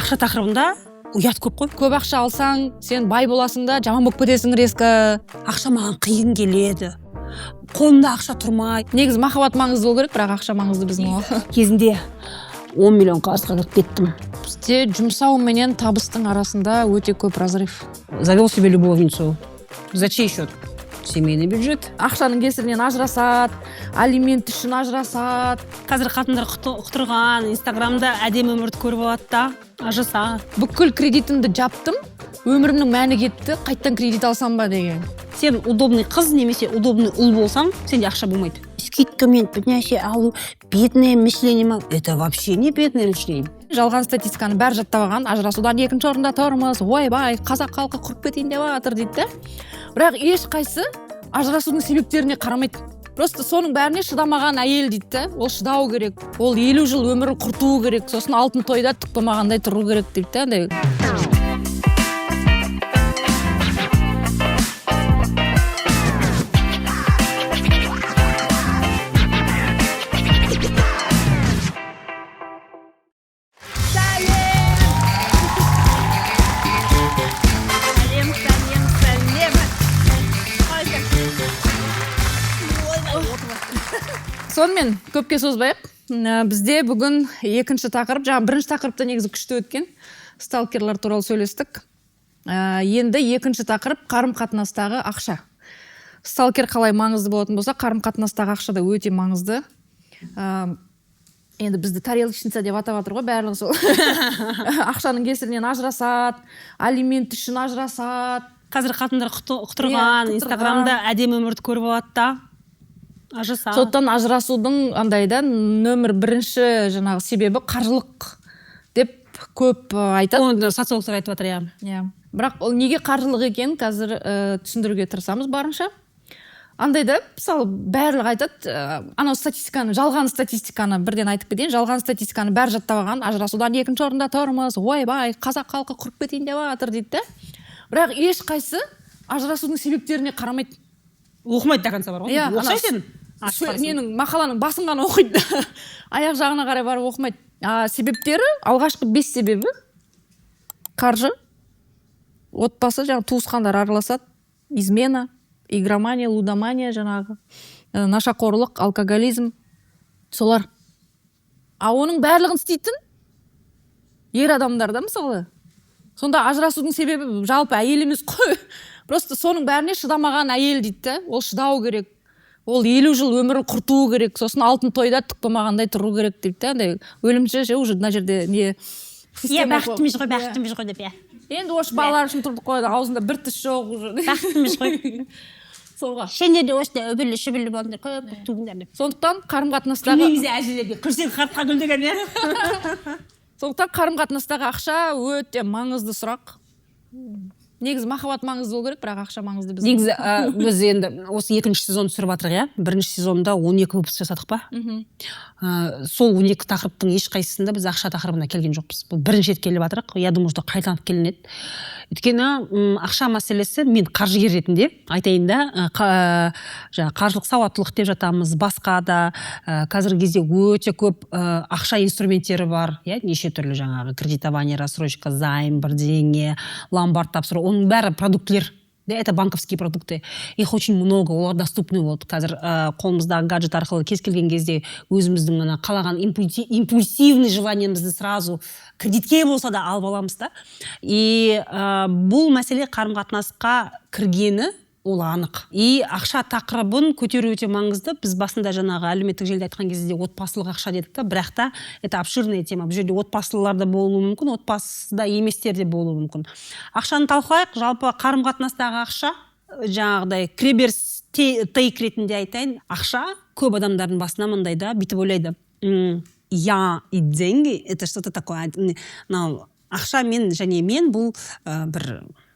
ақша тақырыбында ұят көп қой. Көп ақша алсаң, сен бай боласың да жаман болып кетесің резко. Ақша маған қиын келеді. Қолымда ақша тұрмай. Негізі махаббат маңызды болу керек, бірақ ақша маңызды біздің ол. Кезінде 10 миллион қарызға кіріп кеттім. Бізде жұмсау менен табыстың арасында өте көп разрыв. Завел себе любовницу. За чей счет? Семейный бюджет. Ақшаның кесірінен ажырасады, алимент үшін ажырасады. Қазір қатындар құтырған, инстаграмда әдемі өмірді көріп алады да, ажырасады. Бүкіл кредитімді жаптым, өмірімнің мәні кетті, қайттан кредит алсам ба деген. Сен удобный қыз немесе удобный ұл болсаң, сенде ақша болмайды. Скидкамен бір нәрсе алу, бедное мышление ма? Это вообще не бедное мышление. Жалған статистиканы бәрі жаттап алған, ажырасудан екінші орында тұрмыз, ойбай, қазақ халқы құрып кетейін деп жатыр дейді. Бірақ ешқайсы ажырасудың себептеріне қарамайды. Просто соның бәріне шыдамаған әйел дейді. Ол шыдау керек. Ол 50 жыл өмірін құртуы керек. Сосын алтын тойда түк болмағандай тұру керек дейді. Сонымен көпке созбайық. Бізде бүгін екінші тақырып, жаңа бірінші тақырыпта негізі күшті өткен. Сталкерлар туралы сөйлестік. Енді екінші тақырып қарым-қатынастағы ақша. Сталкер қалай маңызды болатын болса, қарым-қатынастағы ақша да өте маңызды. Енді бізді тарелочница деп атап жатыр ғой, барлығы сол. Ақшаның кесірінен ажырасады, алимент үшін ажырасады. Қазір қатындар құтырған, инстаграмда әдемі өмірді көріп алады да. Соттан ажырасудың андайда нөмір бірінші жаңағы себебі қаржылық деп көп айтады. Оны социологтар айтып жатыр, иә. Бірақ ол неге қаржылық екен қазір түсіндіруге тырысамыз барынша. Андайда, мысалы, барлығы айтады, анау статистиканы, жалған статистиканы бірден айтып кетейін, жалған статистиканы бәрі жаттап алған, ажырасудан екінші орында тұрмыз, ойбай, қазақ халқы құрып кетейін деп жатыр дейді. Бірақ ешқайсы ажырасудың себептеріне қарамайды. Оқымайды да конца бар ғой. Оқысай сен. Ненің мақаланың басын ғана оқиды. Аяқ жағына қарай барып оқымайды. Себептері, алғашқы 5 себебі қаржы, отбасы, жаңағы туысқандар араласады, измена, игромания, лудомания, жаңағы нашақорлық, алкоголизм, солар. Оның барлығын істейтін ер адамдарда мысалы. Сонда ажырасудың себебі жалпы әйел емес қой. Просто соның бәріне шыдамаған әйел дейді. Ол шыдау керек. Ол 50 жыл өмірін құртуы керек. Сосын алтын тойда түк болмағандай тұру керек дейді. Өлімші уже мына жерде не бақыттымыз ғой деп. Енді осы балалар үшін тұрдық қой, аузында бір тіс жоқ уже. Бақыттымыз ғой. Солға. Сендер де осында үбілі-шүбілі болыңдар, көп туыңдар деп. Сондықтан қарым-қатынастағы күнімізде әжелерге күрсен қартқа гүл деген, Сондықтан қарым-қатынастағы ақша өте маңызды сұрақ. Негізі махаббат маңызды болу керек, бірақ ақша маңызды біз. Негізі біз енді осы екінші сезон түсіріп жатырық, иә. Бірінші сезонда 12 выпуск жасадық па? Сол 12 тақырыптың ешқайсысында біз ақша тақырыбына келген жоқпыз. Бұл бірінші рет келіп жатырық. Я думаю, что қайталанып келінеді. Өйткені ақша мәселесі, мен қаржыгер ретінде айтайын да, қаржылық сауаттылық деп жатамыз, басқа да қазіргі кезде өте көп ақша инструменттері бар, иә, неше түрлі жаңағы кредитование, рассрочка, займ, бірдеңе, ломбард тапсыру, оның бәрі продуктілер. Это банковские продукты. Их очень много, олар доступны. Вот қазір қолымыздағы гаджет арқылы кез келген кезде өзіміздің қалаған импульсивный желаниемізді сразу кредитке болса да алып аламыз да. И бұл мәселе қарым-қатынасқа кіргені ол анық. И ақша тақырыбын көтеру өте маңызды. Біз басында жаңағы әлеуметтік желіде айтқан кезде отбасылық ақша дедік та, бірақ та это обширная тема. Бұл жерде отбасылар да болуы мүмкін, отбасыда еместер де болуы мүмкін. Ақшаны талқылайық. Жалпы қарым-қатынастағы ақша, жаңағыдай кіреберіс тейк ретінде айтайын. Ақша көп адамдардың басына мындайда бүйтіп ойлайды. Я и деньги, это что-то такое. Ақша мен және мен бұл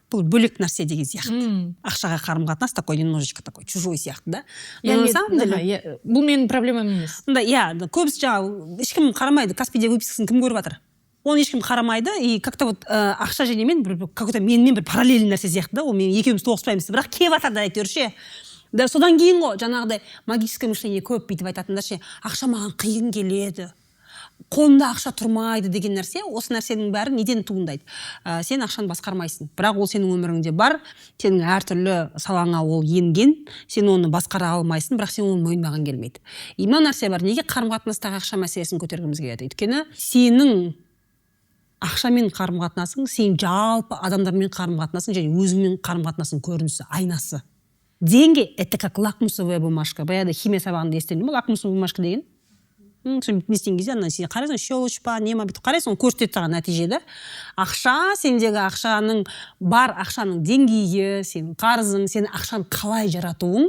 бұл бөлек нәрсе деген сияқты. Ақшаға қарым-қатынас такой немножечко такой чужой сияқты, да? Бұл менің проблемам емес. Көбісі жаңағы ешкім қарамайды, Каспийде выпискасын кім көріп жатыр? Оны ешкім қарамайды, и как-то вот ақша және мен какой-то менімен бір параллельный нәрсе сияқты, да? Ол мен екеуміз тоғыспаймыз. Бірақ кеп атады әйтеуір ше. Да, содан кейін ғой жаңағыдай магическое мышление көп бүйтіп айтатындар ше. Ақша маған қиын келеді. қолында ақша тұрмайды деген нәрсе, осы нәрсенің бәрі неден туындайды? Сен ақшаны басқармайсың, бірақ ол сенің өміріңде бар, сенің әртүрлі салаңа ол енген, сен оны басқара алмайсың, бірақ сен оны мойындаған келмейді. Мына нәрсе бар, неге қарым-қатынастағы ақша мәселесін көтергіміз келеді? Өйткені сенің ақшамен қарым-қатынасың, сен жалпы адамдармен қарым-қатынасың және өзіңмен қарым-қатынасың көрінісі, айнасы. Деньги — это как лакмусовая бумажка. Баяғыда химия сабағында естідің бе лакмусовая бумажка деген? Не істеген кезде ана сен қарайсың, щелочь па, не ма, бүйтіп қарайсың, көрсетеді саған нәтижеде. Ақша, сендегі ақшаның бар ақшаның деңгейі, сенің қарызың, сен ақшаны қалай жаратуың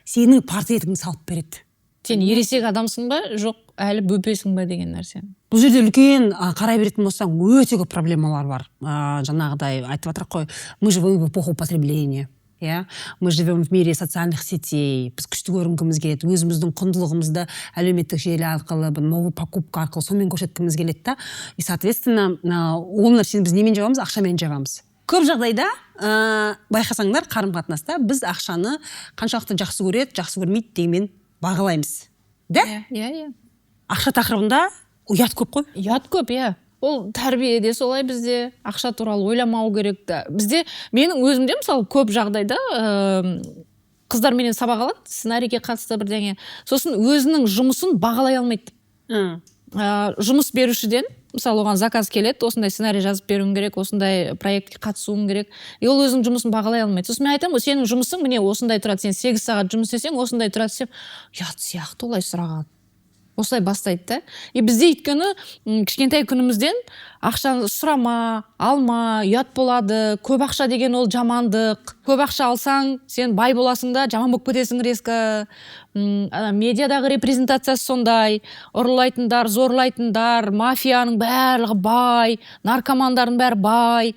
сенің портретіңді салып береді. Сен ересек адамсың ба, жоқ әлі бөпесің ба деген нәрсе. Бұл жерде үлкен қарай беретін болсаң өте көп проблемалар бар. Жаңағыдай айтып жатырық қой, мы живем в эпоху потребления. Мы живем в мире социальных сетей. Біз күшті көрінгіміз келеді, өзіміздің құндылығымызды әлеуметтік желі арқылы, новый покупка арқылы сонымен көрсеткіміз келеді да. И соответственно, ол нәрсені біз немен жабамыз? Ақшамен жабамыз. Көп жағдайда байқасаңдар қарым-қатынаста біз ақшаны қаншалықты жақсы көреді, жақсы көрмейді дегенмен бағалаймыз. Да? Иә. Ақша тақырыбында ұят көп қой. Ұят көп, иә. Ол тәрбиеде солай бізде ақша туралы ойламау керек. Бізде, менің өзімде мысалы көп жағдайда қыздар менен сабақ алады, сценарийге қатысты бірдеңе. Сосын өзінің жұмысын бағалай алмайды. Жұмыс берушіден, мысалы оған заказ келеді, осындай сценарий жазып беруің керек, осындай проектке қатысуың керек. Ол өзінің жұмысын бағалай алмайды. Сосын мен айтамын, сенің жұмысың міне осындай тұрады, сен 8 сағат жұмыс істесең, осындай тұрады десем, ұят сияқты олай сұраған. Осылай бастайды да. Бізде өйткені кішкентай күнімізден ақшаны сұрама, алма, ұят болады, көп ақша деген ол жамандық. Көп ақша алсаң, сен бай боласың да, жаман болып кетесің резко. Медиадағы репрезентациясы сондай. Ұрлайтындар, зорлайтындар, мафияның барлығы бай, наркомандардың бәрі бай.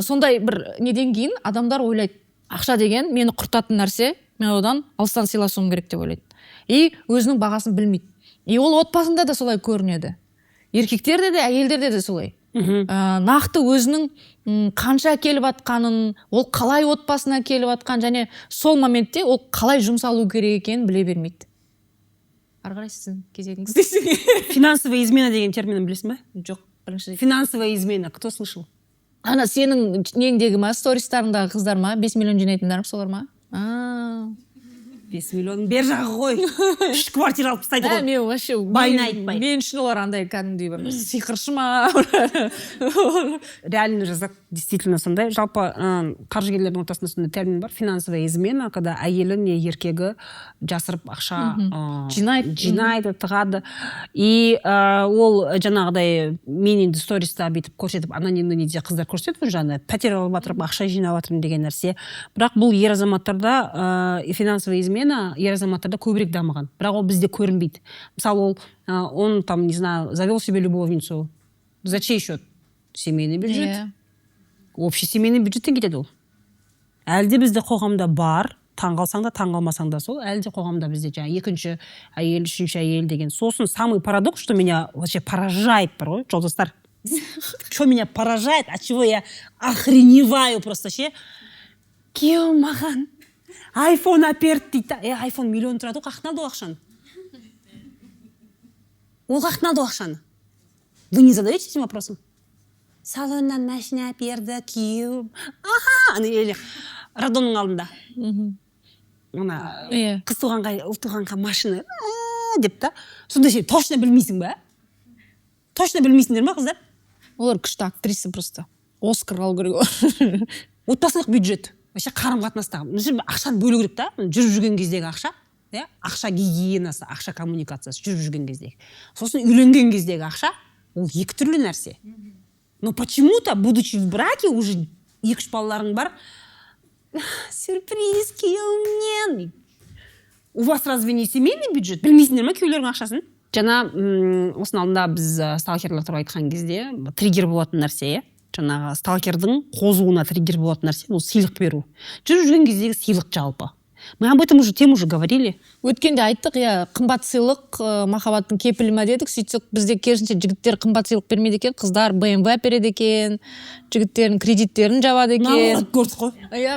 Сондай бір неден кейін адамдар ойлайды, ақша деген мені құртатын нәрсе, мен одан алыстан сыйласуым керек деп ойлайды. И өзінің бағасын білмейді. И ол отбасында да солай көрінеді. Еркектерде де, әйелдерде де солай. Нақты өзінің қанша келіп атқанын, ол қалай отбасына келіп атқан, және сол моментте ол қалай жұмсалу керек екенін біле бермейді. Ары қарай сіздің кезегіңіз дейсің. Финансовая измена деген терминін білесің бе? Жоқ, бірінші. Финансовая измена, кто слышал? Ана сенің неңдегі ма, стористарыңдағы қыздар ма, 5 миллион жинайтындар солар ма? 5 миллион бер жағы ғой. 3 квартира алып тастайды ғой. Мен вообще байына айтпай. Мен үшін олар андай кәдімгідей сиқыршы ма? Реально жазақ действительно сондай. Жалпы қаржыгерлердің ортасында сондай термин бар. Финансовая измена, когда әйелі не еркегі жасырып ақша жинайды, тығады. И ол жаңағыдай мен енді сториста бүйтіп көрсетіп, анонимді неде қыздар көрсетіп жаңа пәтер алып жатырып ақша жинап жатырмын деген нәрсе. Бірақ бұл ер азаматтарда финансовая измена ер азаматтарда көбірек дамыған. Бірақ ол бізде көрінбейді. Мысалы он там, не знаю, завел себе любовницу. За чей счет? Семейный бюджет. Общий семейный бюджеттен кетеді ол. Әлде бізде қоғамда бар, таңғалсаң да, таңғалмасаң да сол, әлде қоғамда бізде жаңа екінші әйел, үшінші әйел деген. Сосын самый парадокс, что меня вообще поражает, бар ғой, жолдастар. Что меня поражает, от чего я охреневаю просто ше. Күйеуім маған айфон әперді дейді. Айфон миллион тұрады, ол қақтын алды ақшаны. Ол қақтын алды ақшаны. Вы не задаете этим вопросом? Салоннан машина әперді, күйеуім. Или радонның алдында. Қыз туғанға машина деп та. Сонда сен точно білмейсің ба? Точно білмейсіңдер ма, қыздар? Олар күшті актриса просто. Оскар алу керек. Отбасылық бюджет. Вообще қарым-қатынастағы. Ақшаны бөлу керек та. Жүріп жүрген кездегі ақша. Ақша гигиенасы, ақша коммуникациясы жүріп жүрген кездегі. Сосын үйленген кездегі ақша, ол екі түрлі нәрсе. Но почему-то, будучи в браке, уже 2-3 балаларың бар, сюрприз, күйеуімнен. У вас разве не семейный бюджет? Білмейсіңдер ма күйеулердің ақшасын? Жаңа осының алдында біз сталкерлер туралы айтқан кезде триггер болатын нәрсе, жаңағы сталкердің қозуына триггер болатын нәрсе, ол сыйлық беру. Жүріп жүрген кездегі сыйлық жалпы. Мы об этом уже тему говорили. Өткенде айттық, қымбат сыйлық махаббаттың кепілі ма дедік, сөйтсек бізде керісінше жігіттер қымбат сыйлық бермейді екен, қыздар BMW әпереді екен, жігіттердің кредиттерін жабады екен. Көрдік қой.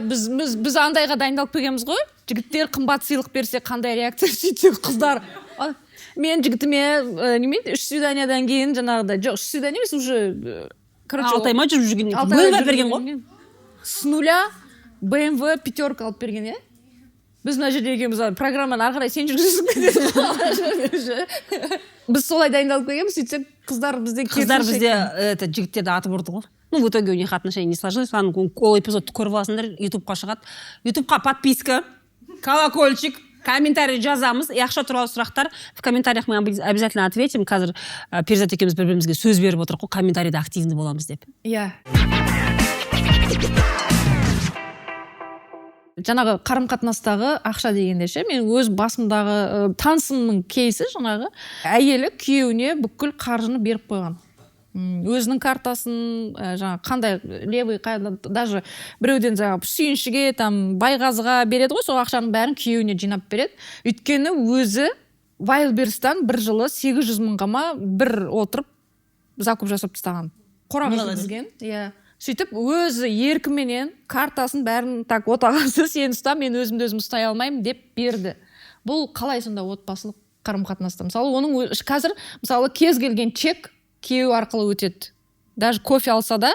Біз андайға дайындалып келгенбіз ғой. Жігіттер қымбат сыйлық берсе қандай реакция, сөйтсек қыздар мен жігітіме неме 3 свиданиядан кейін жаңағыдай жоқ 3 свидание емес уже короче 6 ай ма жүріп жүрген берген ғой с нуля BMW 5 алып берген иә біз мына жерде екеуміз программаны ары қарай сен жүргізесің біз солай дайындалып келгенбіз сөйтсек қыздар бізде это жігіттерді атып ұрды ғой ну в итоге у них отношения не сложились ол эпизодты көріп аласыңдар ютубқа шығады ютубқа подписка колокольчик комментарий жазамыз и ақша туралы сұрақтар в комментариях мы обязательно ответим қазір перизат екеуміз бір бірімізге сөз беріп отырық қой комментарийде активный боламыз деп иә жаңағы қарым-қатынастағы ақша дегенде ше мен өз басымдағы танысымның кейсі жаңағы әйелі күйеуіне бүкіл қаржыны беріп қойған өзінің картасын жаңағы қандай левый даже біреуден жаңағы сүйіншіге там байғазыға береді ғой сол ақшаның бәрін күйеуіне жинап береді өйткені өзі Wildberries'тан бір жылы 800 мыңға ма бір отырып закуп жасап тастаған қораға кіргізген иә сөйтіп өзі еркіменен картасын бәрін так отағасы сен ұста мен өзімді өзім ұстай алмаймын деп берді бұл қалай сонда отбасылық қарым-қатынаста мысалы оның қазір мысалы кез келген чек күйеу арқылы өтеді даже кофе алса да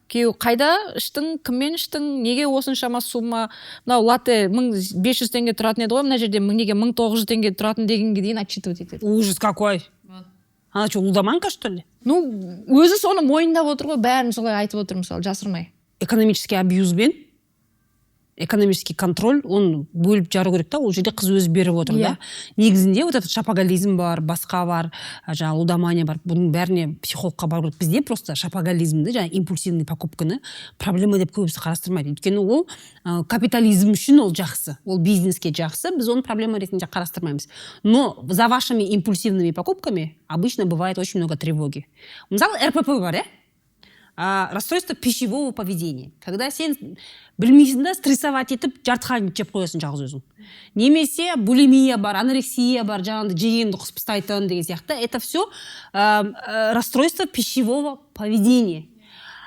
күйеу қайда іштің кіммен іштің неге осыншама сумма мынау латте 1500 теңге тұратын еді ғой мына жерде неге 1900 теңге тұратын дегенге дейін отчитывать етеді ужас какой она что лудоманка что ли ну өзі соны мойындап отыр ғой бәрін солай айтып отыр мысалы жасырмай экономический абьюзбен экономический контроль оны бөліп жару керек та ол жерде қыз өзі беріп отыр да негізінде вот этот шапоголизм бар басқа бар жаңағы лудомания бар бұның бәріне психологқа бару керек бізде просто шапоголизмді жаңағы импульсивный покупканы проблема деп көбісі қарастырмайды өйткені ол капитализм үшін ол жақсы ол бизнеске жақсы біз оны проблема ретінде қарастырмаймыз но за вашими импульсивными покупками обычно бывает очень много тревоги мысалы РПП бар расстройство пищевого поведения когда сен білмейсің да стрессовать етіп жарты халіңді жеп қоясың жалғыз өзің немесе булимия бар анорексия бар жаңағыдай жегенді құсып тастайтын деген сияқты это все расстройство пищевого поведения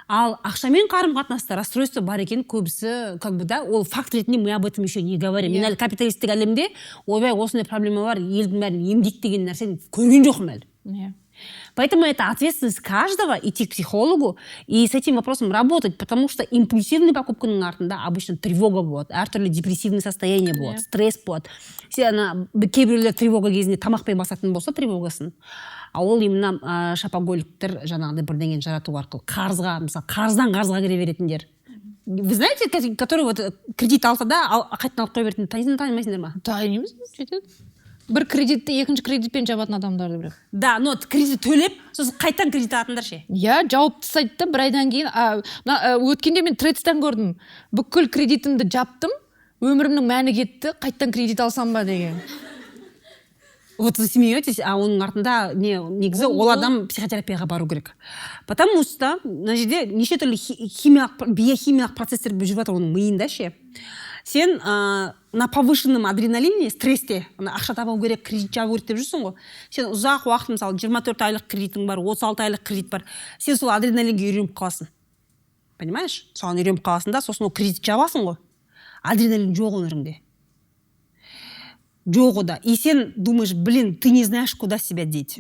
ал ақшамен қарым-қатынаста расстройство бар екен көбісі как бы да ол факт ретінде мы об этом еще не говорим мен әлі капиталистік әлемде ойбай осындай проблема бар елдің бәрін емдейді деген нәрсені көрген жоқпын әлі Поэтому это ответственность каждого идти к психологу и с этим вопросом работать, потому что импульсивный покупканың артында обычно тревога болады, әртүрлі депрессивный состояние болады, стресс болады. Кейбіреулер тревога кезінде тамақпен басатын болса тревогасын, а ол именно шопоголиктер жаңағыдай бірдеңені жарату арқылы қарызға, мысалы қарыздан қарызға кіре беретіндер. Вы знаете, который вот кредит алса да, қайтадан алып қоя беретін, танымайсыңдар ма? Танимыз, жетеді. Бір кредитті екінші кредитпен жабатын адамдарды білемін. Да, но кредит төлеп, сосын қайтадан кредит алатындар ше. Иә, жауып тастайды да бір айдан кейін. Өткенде мен Тредстан көрдім. Бүкіл кредитімді жаптым, өмірімнің мәні кетті, қайтадан кредит алсам ба деген. Вот вы смеетесь, а оның артында негізі ол адам психотерапияға бару керек. Потому что мына жерде неше түрлі биохимиялық процесстер жүріп жатыр оның миында ше. Сен на повышенном адреналине, стрессте, ақша табу керек, кредит жабу керек деп жүрсің ғой. Сен ұзақ уақыт, мысалы 24 айлық кредитің бар, 36 айлық кредит бар. Сен сол адреналинге үйреніп қаласың. Понимаешь? Соған үйреніп қаласың да, сосын ол кредит жабасың ғой. Адреналин жоқ өміріңде. Жоқ ода. И сен думаешь, блин, ты не знаешь, куда себя деть.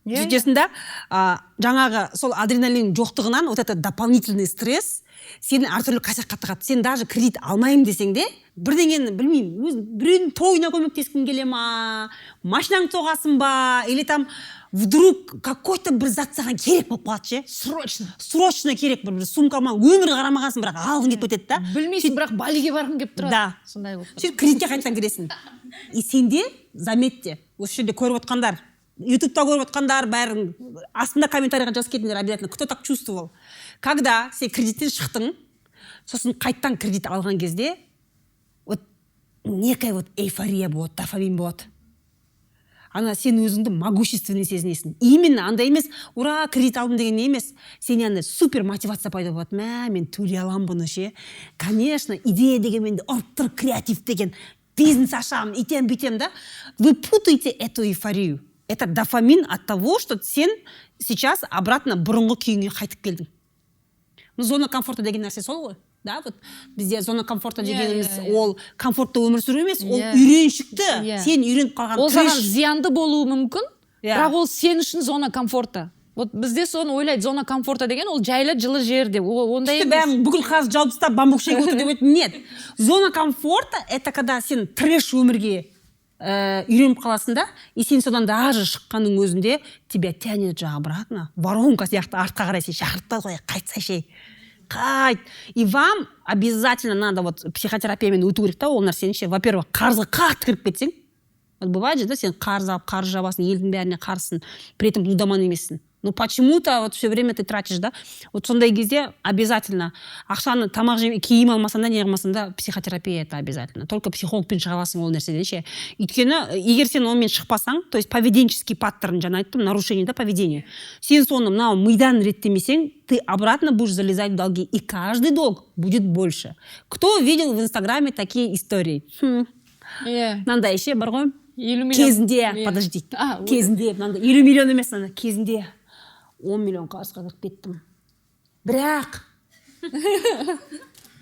Жетесінде жаңағы сол адреналин жоқтығынан вот это дополнительный стресс сені әртүрлі қасаққа тығады. Сен даже кредит алмаймын десең де, бірдеңені білмеймін, біреудің тойына көмектескің келе ма, машинаңды соғасың ба, или там вдруг какой-то бір зат саған керек болып қалады ше. Срочно керек бір сумкама өмір қарамағансың, бірақ алғың келіп кетеді да. Білмейсің, бірақ балиге барғың келіп тұрады. Да. Сондай болып. Сөйтіп кредитке қайтадан кіресің. И сенде, заметьте, осы жерде көріп отқандар, ютубта көріп отқандар, бәрін астында комментарийға жазып кетіңдер обязательно. Кто так чувствовал? Когда сен кредиттен шықтың, сосын қайттан кредит алған кезде, вот некая вот эйфория болады, дофамин болады. Ана сен өзіңді могущественный сезінесің. Именно андай емес, ура, кредит алдым деген емес. Сен андай супер мотивация пайда болады. Мен төлей аламын бұны ше. Конечно, идея деген менде ұрттыр, креатив деген, бизнес ашамын, итем битем да. Вы путаете эту эйфорию. Это дофамин от того, что сен сейчас обратно бұрынғы күйіңе қайтып келдің. Зона комфорта деген нәрсе сол ғой. да, вот бізде зона комфорта дегеніміз иә. ол комфортты өмір сүру емес, ол Иә. үйреншікті. Иә. Сен үйреніп қалған ол саған зиянды болуы мүмкін, Иә. бірақ ол сен үшін зона комфорта. Вот бізде соны ойлайды, зона комфорта деген ол жайлы жылы жер деп. Ондай емес. бәрін бүкіл қағаз жауып тастап бамбук шегіп отыр деп айтты. Нет. Зона комфорта это когда сен трэш өмірге үйреніп қаласың да, и сен содан даже шыққанның өзінде тебя тянет же обратно. Воронка сияқты артқа қарай сен шақыртты ғой, қайтса ше. Қайт. И вам обязательно надо вот психотерапиямен өту керек та ол нәрсені ше. Во-первых, қарызға қатты кіріп кетсең, вот бывает же, да, сен қарыз алып, қарыз жабасың, елдің бәріне қарызсың, при этом лудоман емессің. Но почему-то вот все время ты тратишь, да? Вот сондай кезде обязательно ақшаны тамақ жеп, киім алмасаң да, не қылмасаң да, психотерапия это обязательно. Только психологпен шыға аласың ол нәрседен ше. Өйткені егер сен онымен шықпасаң, то есть поведенческий паттерн, жаңа айттым, нарушение, да, поведение. Сен соны мынау мидан реттемесең, ты обратно будешь залезать в долги, и каждый долг будет больше. Кто видел в Инстаграме такие истории? Мынандай ше бар ғой. Кезінде, подожди. Кезінде, мынандай 50 миллион емес, кезінде 10 миллион қарызға кіріп кеттім. Бірақ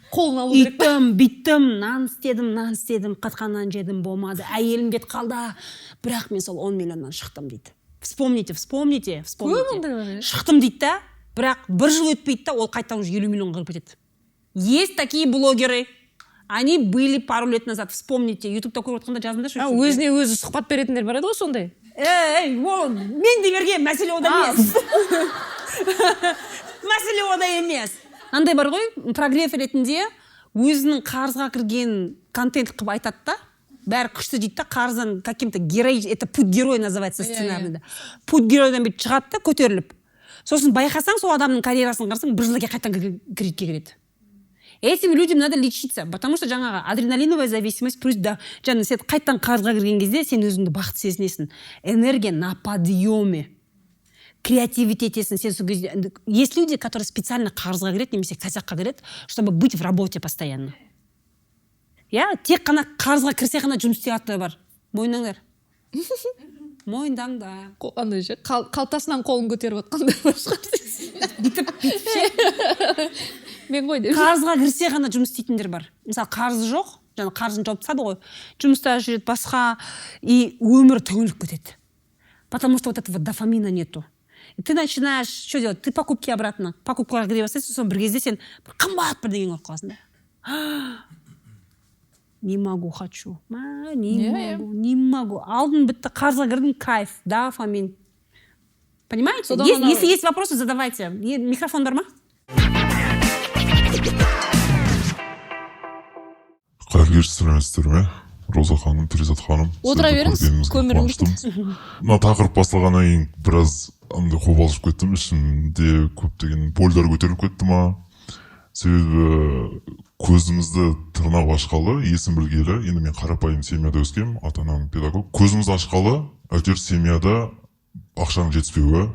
қолын алу керек. Биттім, нан істедім, қатқан нан жедім, болмады. Әйелім кет қалды. Бірақ мен сол 10 миллионнан шықтым дейді. Вспомните. Шықтым дейді да, бірақ бір жыл өтпейді да, ол қайтадан уже 50 миллион кіріп кетеді. Есть такие блогеры. Они были пару лет назад. Вспомните, ютубта көріп отқанда жазыңдаршы. Өзіне өзі сұхбат беретіндер бар еді ғой сондай. Мен де берген, мәселе ода емес. Мәселе ода емес. Андай бар ғой, прогрев ретінде өзінің қарызға кірген контент қылып айтады да, бәрі күшті дейді да, қарыздан каким-то герой, это путь героя называется сценарийда. Путь геройдан бет шығады да, көтеріліп. Сосын байқасаң, сол адамның карьерасын қарасаң, бір жылға қайтадан кредитке кіреді. Этим людям надо лечиться, потому что жаңағы адреналиновая зависимость, плюс да, жаңа сен қайттан қарызға кірген кезде сен өзіңді бақытты сезінесің. Энергия на подъеме. Креативить етесің. Есть люди, которые специально қарызға кіреді, немесе косякқа кіреді, чтобы быть в работе постоянно. Тек қана қарызға кірсе ғана жұмыс істей алатындар бар. Мойындаңдар. Мойындаңдар. Андай ше, қалтасынан қолын көтеріп отқандай бар шығар. Бүйтіп ше. Мен ғой деп. Қарызға кірсе ғана жұмыс істейтіндер бар. Мысалы, қарызы жоқ, жаңа қарызын жауып тастады ғой. Жұмыста жүреді басқа, и өмір түңіліп кетеді. Потому что вот этого дофамина нету. И ты начинаешь, что делать? Ты покупки обратно. Покупкаға кіре бастайсың, сосын бір кезде сен қымбат бірдеңе алып қаласың да. Не могу, хочу. Не могу. Алдын бітті, қарызға кірдің, кайф, дофамин. Понимаете? Если есть вопросы, задавайте. Микрофон бар ма? Қайырлы кеш, сәлеметсіздер ме? Роза ханым, Перизат ханым. Отыра беріңіз, көмірім бітті. Мына тақырып басталғаннан кейін біраз андай қобалжып кеттім, ішімде көптеген бойлар көтеріліп кетті ма? Себебі көзімізді тырнап ашқалы, есім білгелі, енді мен қарапайым семьяда өскем, ата-анам педагог. Көзімізді ашқалы, әйтеуір семьяда ақшаның жетіспеуі,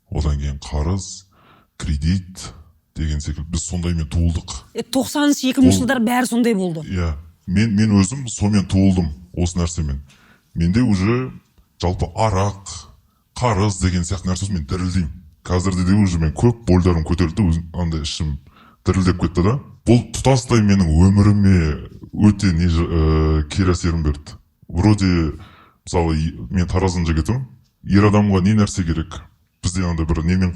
одан кейін қарыз, кредит деген секілді. Біз сондаймен туылдық. 90-2000 жылдар бәрі сондай болды. Иә, мен өзім сонымен туылдым, осы нәрсемен. Менде уже жалпы арақ, қарыз деген сияқты нәрсе мен дірілдеймін. Қазірде де уже мен көп бойларым көтерілді, андай ішім дірілдеп кетті да. Бұл тұтастай менің өміріме өте кері әсерін берді. Вроде, мысалы, мен Тараздың жігітім, ер адамға не нәрсе керек? Бізде андай бір немен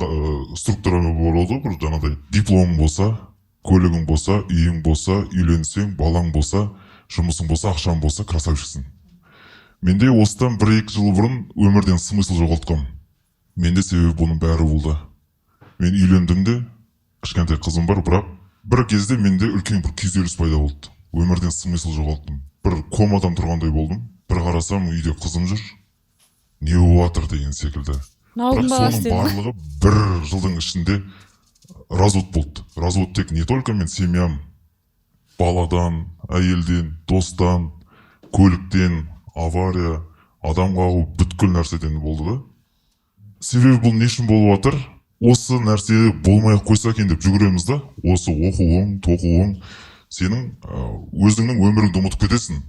структураны болады, бір жаңағыдай дипломың болса, көлігің болса, үйің болса, үйленсең, балаң болса, жұмысың болса, ақшаң болса, красавчиксің. Менде осыдан 1-2 жыл бұрын өмірден смысл жоғалтқам. Менде себебі бұның бәрі болды. Мен үйлендім де, кішкентай қызым бар, бірақ бір кезде менде үлкен бір күйзеліс пайда болды. Өмірден смысл жоғалттым. Бір комадан тұрғандай болдым. Бір қарасам, үйде қызым жүр. Не болып жатыр деген секілді. Бірақ соның барлығы 1 жылдың ішінде развод болды. Развод тек не только мен семьям, баладан, әйелден, достан, көліктен, авария, адам қағу бүткіл нәрседен болды да. Себебі бұл не үшін болып жатыр? Осы нәрсе болмай-ақ қойса екен деп жүгіреміз да. Осы оқуың, тоқуың, сенің өзіңнің өміріңді ұмытып кетесің.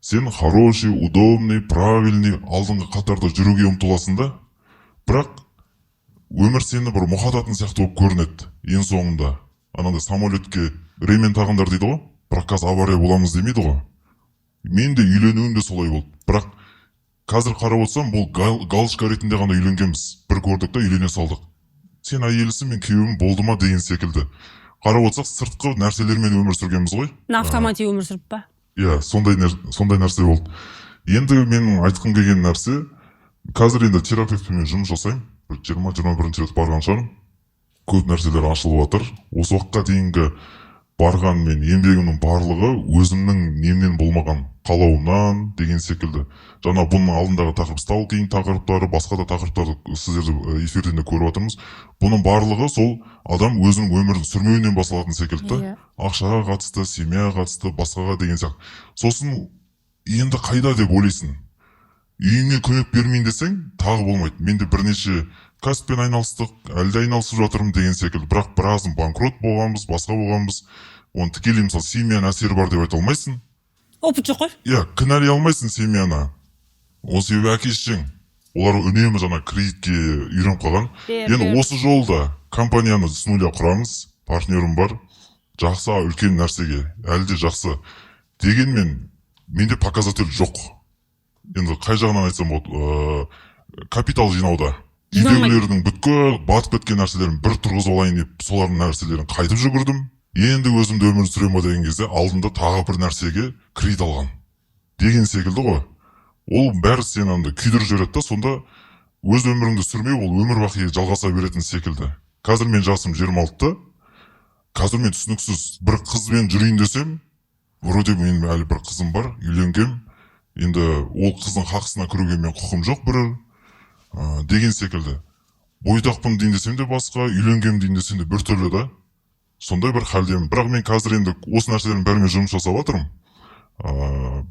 Сен хороший, удобный, правильный, алдыңғы қатарда жүруге ұмтыласың да. Бірақ өмір сені бір мұхататын сияқты болып көрінеді. Ең соңында анандай самолетке ремень тағыңдар дейді ғой, бірақ қазір авария боламыз демейді ғой. Мен де үйленуім де солай болды. Бірақ қазір қарап отырсам, бұл галочка ретінде ғана үйленгенбіз. Бір көрдік та үйлене салдық. Сен әйелісің, мен күйеуім болды ма деген секілді. Қарап отырсақ, сыртқы нәрселермен өмір сүргенбіз ғой. Автоматик өмір сүріп па? Иә, сондай нәрсе болды. Енді менің айтқым келген нәрсе, қазір енді терапевтпен жұмыс жасаймын. 20-21 рет барған шығармын. Көп нәрселер ашылып жатыр. Осы уақытқа дейінгі барған мен еңбегімнің барлығы өзімнің немнен болмаған қалауымнан деген секілді. Жаңа бұның алдындағы тақырып сталкинг тақырыптары, басқа да тақырыптарды сіздерді эфирден де көріп жатырмыз. Бұның барлығы сол адам өзінің өмірін сүрмеуінен басталатын секілді. Ақшаға қатысты, семьяға қатысты, басқаға деген сияқты. Сосын енді қайда деп ойлайсың. Үйіңе көмек бермейін десең, тағы болмайды. Мен де бірнеше кәсіппен айналыстық, әлде айналысып жатырмын деген секілді. Бірақ біразын банкрот болғанбыз, басқа болғанбыз. Оны тікелей мысалы семьяның әсері бар деп айта алмайсың. Опыт жоқ қой. Иә, кінәлай алмайсың семьяны. Ол себебі әке-шешең. Олар үнемі жаңа кредитке үйреніп қалған. Енді осы жолда компанияны с нуля құрамыз, партнерім бар. Жақсы, үлкен нәрсеге, әлде жақсы. Дегенмен, менде показатель жоқ. Енді қай жағынан айтсам болады, капитал жинауда. Үйдегілердің бүткіл батып кеткен нәрселерін бір тұрғызып алайын деп, солардың нәрселерін қайтып жүгірдім. Енді өзімді өмір сүремін деген кезде алдында тағы бір нәрсеге кредит алған. Деген секілді ғой. Ол бәрі сені анда күйдіріп жібереді да, сонда өз өміріңді сүрмеу, ол өмір бақи жалғаса беретін секілді. Қазір мен жасым 26-та. Қазір мен түсініксіз бір қызбен жүрейін десем, вроде менің әлі бір қызым бар, үйленгем. Енді ол қыздың хақысына кіруге мен құқым жоқ бір деген секілді. Бойдақпын дейін десем де басқа, үйленгем дейін десем де бір түрлі да. Сондай бір халдемін. Бірақ мен қазір енді осы нәрселердің бәрімен жұмыс жасап жатырмын.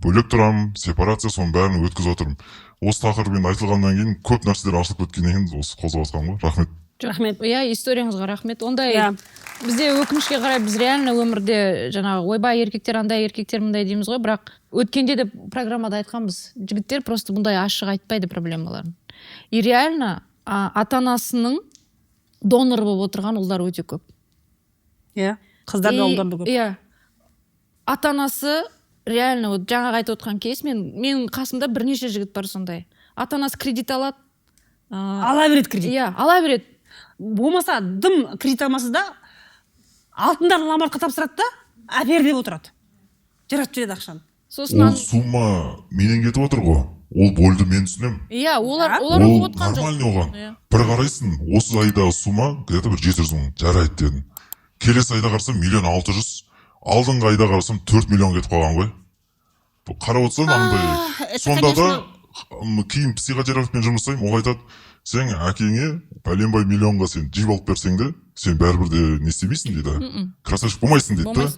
Бөлек тұрамын, сепарация, соның бәрін өткізіп жатырмын. Осы тақырып айтылғаннан кейін көп нәрселер ашылып кеткеннен кейін осы қозғап жатқаным ғой. Рахмет. Рахмет. Иә, историяңызға рахмет. Ондай бізде өкінішке қарай біз реально өмірде жаңағы ойбай еркектер андай, еркектер мындай дейміз ғой, бірақ өткенде де программада айтқанбыз. Жігіттер просто бұндай ашық айтпайды проблемаларын. И реально ата-анасының донор болып отырған ұлдар өте көп. Иә, қыздар да ұлдар да көп. Иә. Ата-анасы реально вот жаңағы айтып отқан кейс, менің қасымда бірнеше жігіт бар сондай. Ата-анасы кредит алады. Ала береді кредит. Иә, ала береді. Болмаса дым кредит алмаса да алтындарын ламартқа тапсырады да, әпер деп отырады. Жаратып жібереді ақшаны. Сосын ол сумма менен кетіп отыр ғой. Ол болды мен түсінемін. Иә, олар оқып отқан жоқ. Нормальный оған. Бір қарайсың, осы айдағы сумма где-то бір 700 мың жарайды дедім. Келесі айда қарасам 1.600.000, алдыңғы айда қарасам 4 миллион кетіп қалған ғой. Қарап отырсаң андай. Сонда да кейін психотерапевтпен жұмыс жасаймын, ол айтады, сен әкеңе пәленбай миллионға сен жиып алып берсең де, сен бәрібір де не істемейсің дейді. Красавчик болмайсың дейді да.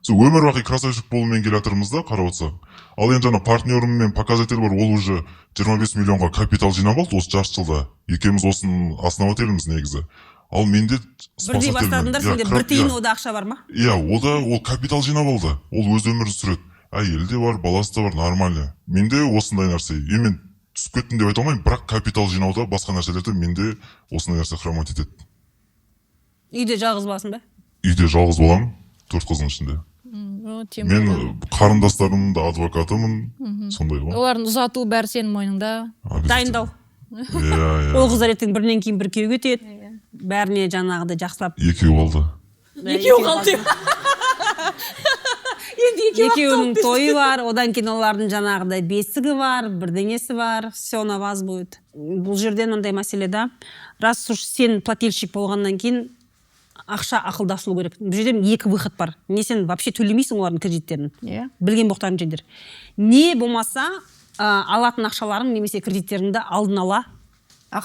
Өмір бақи красавчик болумен келе жатырмыз да, қарап отырсақ. Ал енді жаңа партнеріммен показатель бар, ол уже 25 миллионға капитал жинап алды осы жарты жылда. Екеуміз осының основателіміз негізі. Ал менде бірдей бастадыңдар, сенде бір тиын ода ақша бар ма? Иә, ода ол капитал жинап алды. Ол өз өмірін сүреді. Әйелі де бар, баласы да бар, нормально. Менде осындай нәрсе. Мен түсіп кеттім деп айта алмаймын, бірақ капитал жинауда басқа нәрселерде менде осындай нәрсе хромат етеді. Үйде жалғыз боласың ба? Үйде жалғыз боламын, 4 қыздың ішінде. Мен қарындастарымның да адвокатымын, сондай ғой. Олардың ұзату бәрі сенің мойныңда. Дайындау. Ол қыздар ертең бірінен кейін бір күйеуге кетеді. Бәріне жаңағыдай жақсылап. Екеу қалды. Екеу қалды. Екеуінің тойы бар, одан кейін олардың жаңағыдай бесігі бар, бірдеңесі бар, все на вас будет. Бұл жерден мындай мәселе да, раз уж сен плательщик болғаннан кейін ақша ақылдасылу керек. Бұл жерде екі выход бар. Не сен вообще төлемейсің олардың кредиттерін. Білген боқтарын жеңдер. Не болмаса алатын ақшаларың немесе кредиттеріңді алдын ала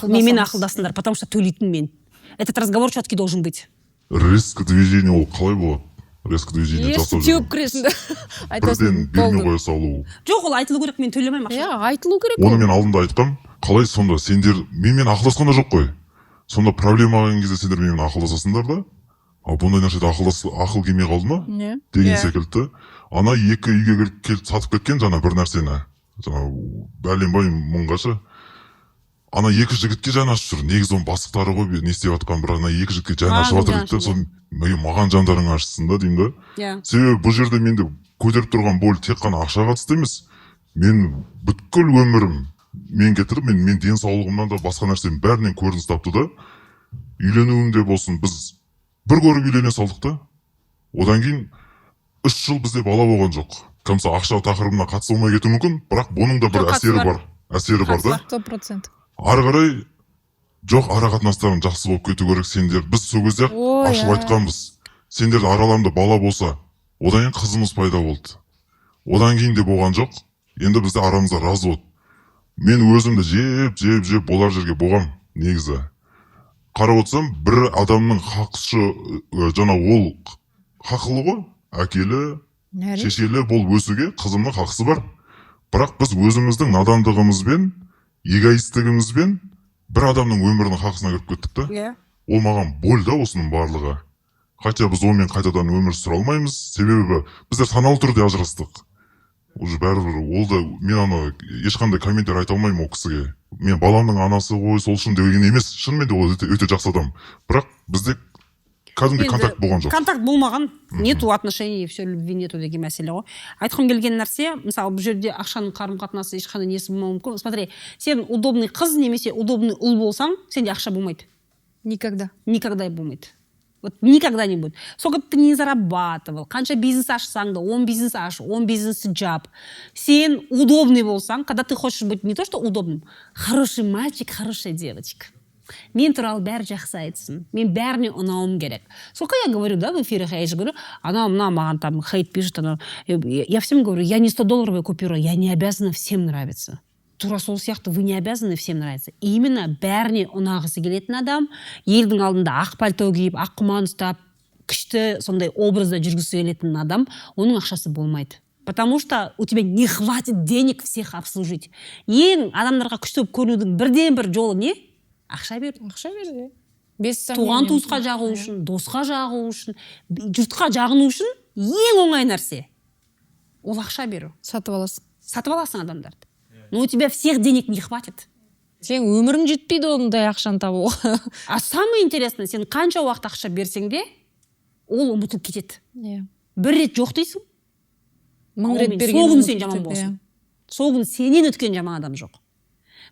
менімен ақылдасыңдар, потому что төлейтін мен. Этот разговор четкий должен быть. Риск движения ол қалай болады? Резко движение жасау керек. Теуіп кіресің да. Бірден бермей қоя салу. Жоқ, ол айтылу керек, мен төлемеймін ақша. Иә, айтылу керек. Оны мен алдында айтқам, қалай сонда сендер менімен ақылдасқан да жоқ қой. Сонда проблема алған кезде сендер менімен ақылдасасыңдар да. А бұндай нәрседе ақыл келмей қалды ма? Деген секілді. Ана екі үйге келіп сатып кеткен жаңа бір нәрсені. Жаңа бәленбай мыңғаша. ана екі жігітке жанашып жүр. Негізі оның бастықтары ғой, не істеп жатқан, бірақ ана екі жігітке жанашып жатыр дейді да. Сосын маған жандарың ашсын да деймін да. Иә. Себебі бұл жерде менде көтеріп тұрған боль тек қана ақшаға қатысты емес. Мен бүткіл өмірім мен кетіріп, мен денсаулығымнан да басқа нәрсенің бәрінен көрініс тапты да. Үйленуімде болсын, біз бір көріп үйлене салдық та. Одан кейін 3 жыл бізде бала болған жоқ. Кімса ақша тақырыбына қатысы болмай кетуі мүмкін, бірақ бұның да бір әсері бар. Әсері бар да. 100%. Ары қарай жоқ, ара қатынастарың жақсы болып кету керек сендер. Біз сол кезде ашып айтқанбыз. Сендердің араларында бала болса, одан кейін қызымыз пайда болды. Одан кейін де болған жоқ. Енді бізде арамызда разы болды. Мен өзімді жеп болар жерге болғам негізі. Қарап отырсам, бір адамның хақысы, жаңа ол хақылы ғой, әкелі, шешелі бол өсуге қызымның хақысы бар. Бірақ біз өзіміздің надандығымызбен, эгоисттігімізбен бір адамның өмірінің хақысына кіріп кеттік та. Ол маған боль да осының барлығы. Хотя біз онымен қайтадан өмір сүре алмаймыз, себебі біздер саналы түрде ажырастық. Уже бәрібір ол да, мен ана ешқандай комментар айта алмаймын ол кісіге. Мен баламның анасы ғой, сол үшін деген емес. Шынымен де ол өте жақсы адам. Бірақ бізде кәдімгідей контакт болған жоқ. Контакт болмаған, нету отношений, все любви нету деген мәселе ғой. Айтқым келген нәрсе, мысалы бұл жерде ақшаның қарым-қатынасы ешқандай несі болмауы мүмкін. Смотри, сен удобный қыз немесе удобный ұл болсаң, сенде ақша болмайды. Никогда болмайды. Вот никогда не будет. Сколько бы ты не зарабатывал, қанша бизнес ашсаң да, 10 бизнес аш, 10 бизнес жап. Сен удобный болсаң, когда ты хочешь быть не то, что удобным, хороший мальчик, хорошая девочка. Мен туралы бәрі жақсы айтсын. Мен бәріне ұнауым керек. Сколько я говорю, да, в эфирах, я же говорю, она маған там хейт пишет, я всем говорю, я не 100-долларовая купюра, я не обязана всем нравиться. Тура сол сияқты, вы не обязаны всем нравиться. Именно бәріне ұнағысы келетін адам, елдің алдында ақ пальто киіп, ақ құман ұстап, күшті сондай образда жүргісі келетін адам, оның ақшасы болмайды. Потому что у тебя не хватит денег всех обслужить. Ең адамдарға күшті көрінудің бірден бір жолы не? Ақша беру. Туған туысқа жағу үшін, досқа жағу үшін, жұртқа жағыну үшін ең оңай нәрсе. Ол ақша беру. Сатып аласың адамдарды. Но у тебя всех денег не хватит. Сен өмірің жетпейді ондай ақшаны табуға. А самое интересное, сен қанша уақыт ақша берсең де, ол ұмытылып кетеді. Бір рет жоқ дейсің. 1000 рет берген. Сол күн сен жаман болсын. Сол күн сенен өткен жаман адам жоқ.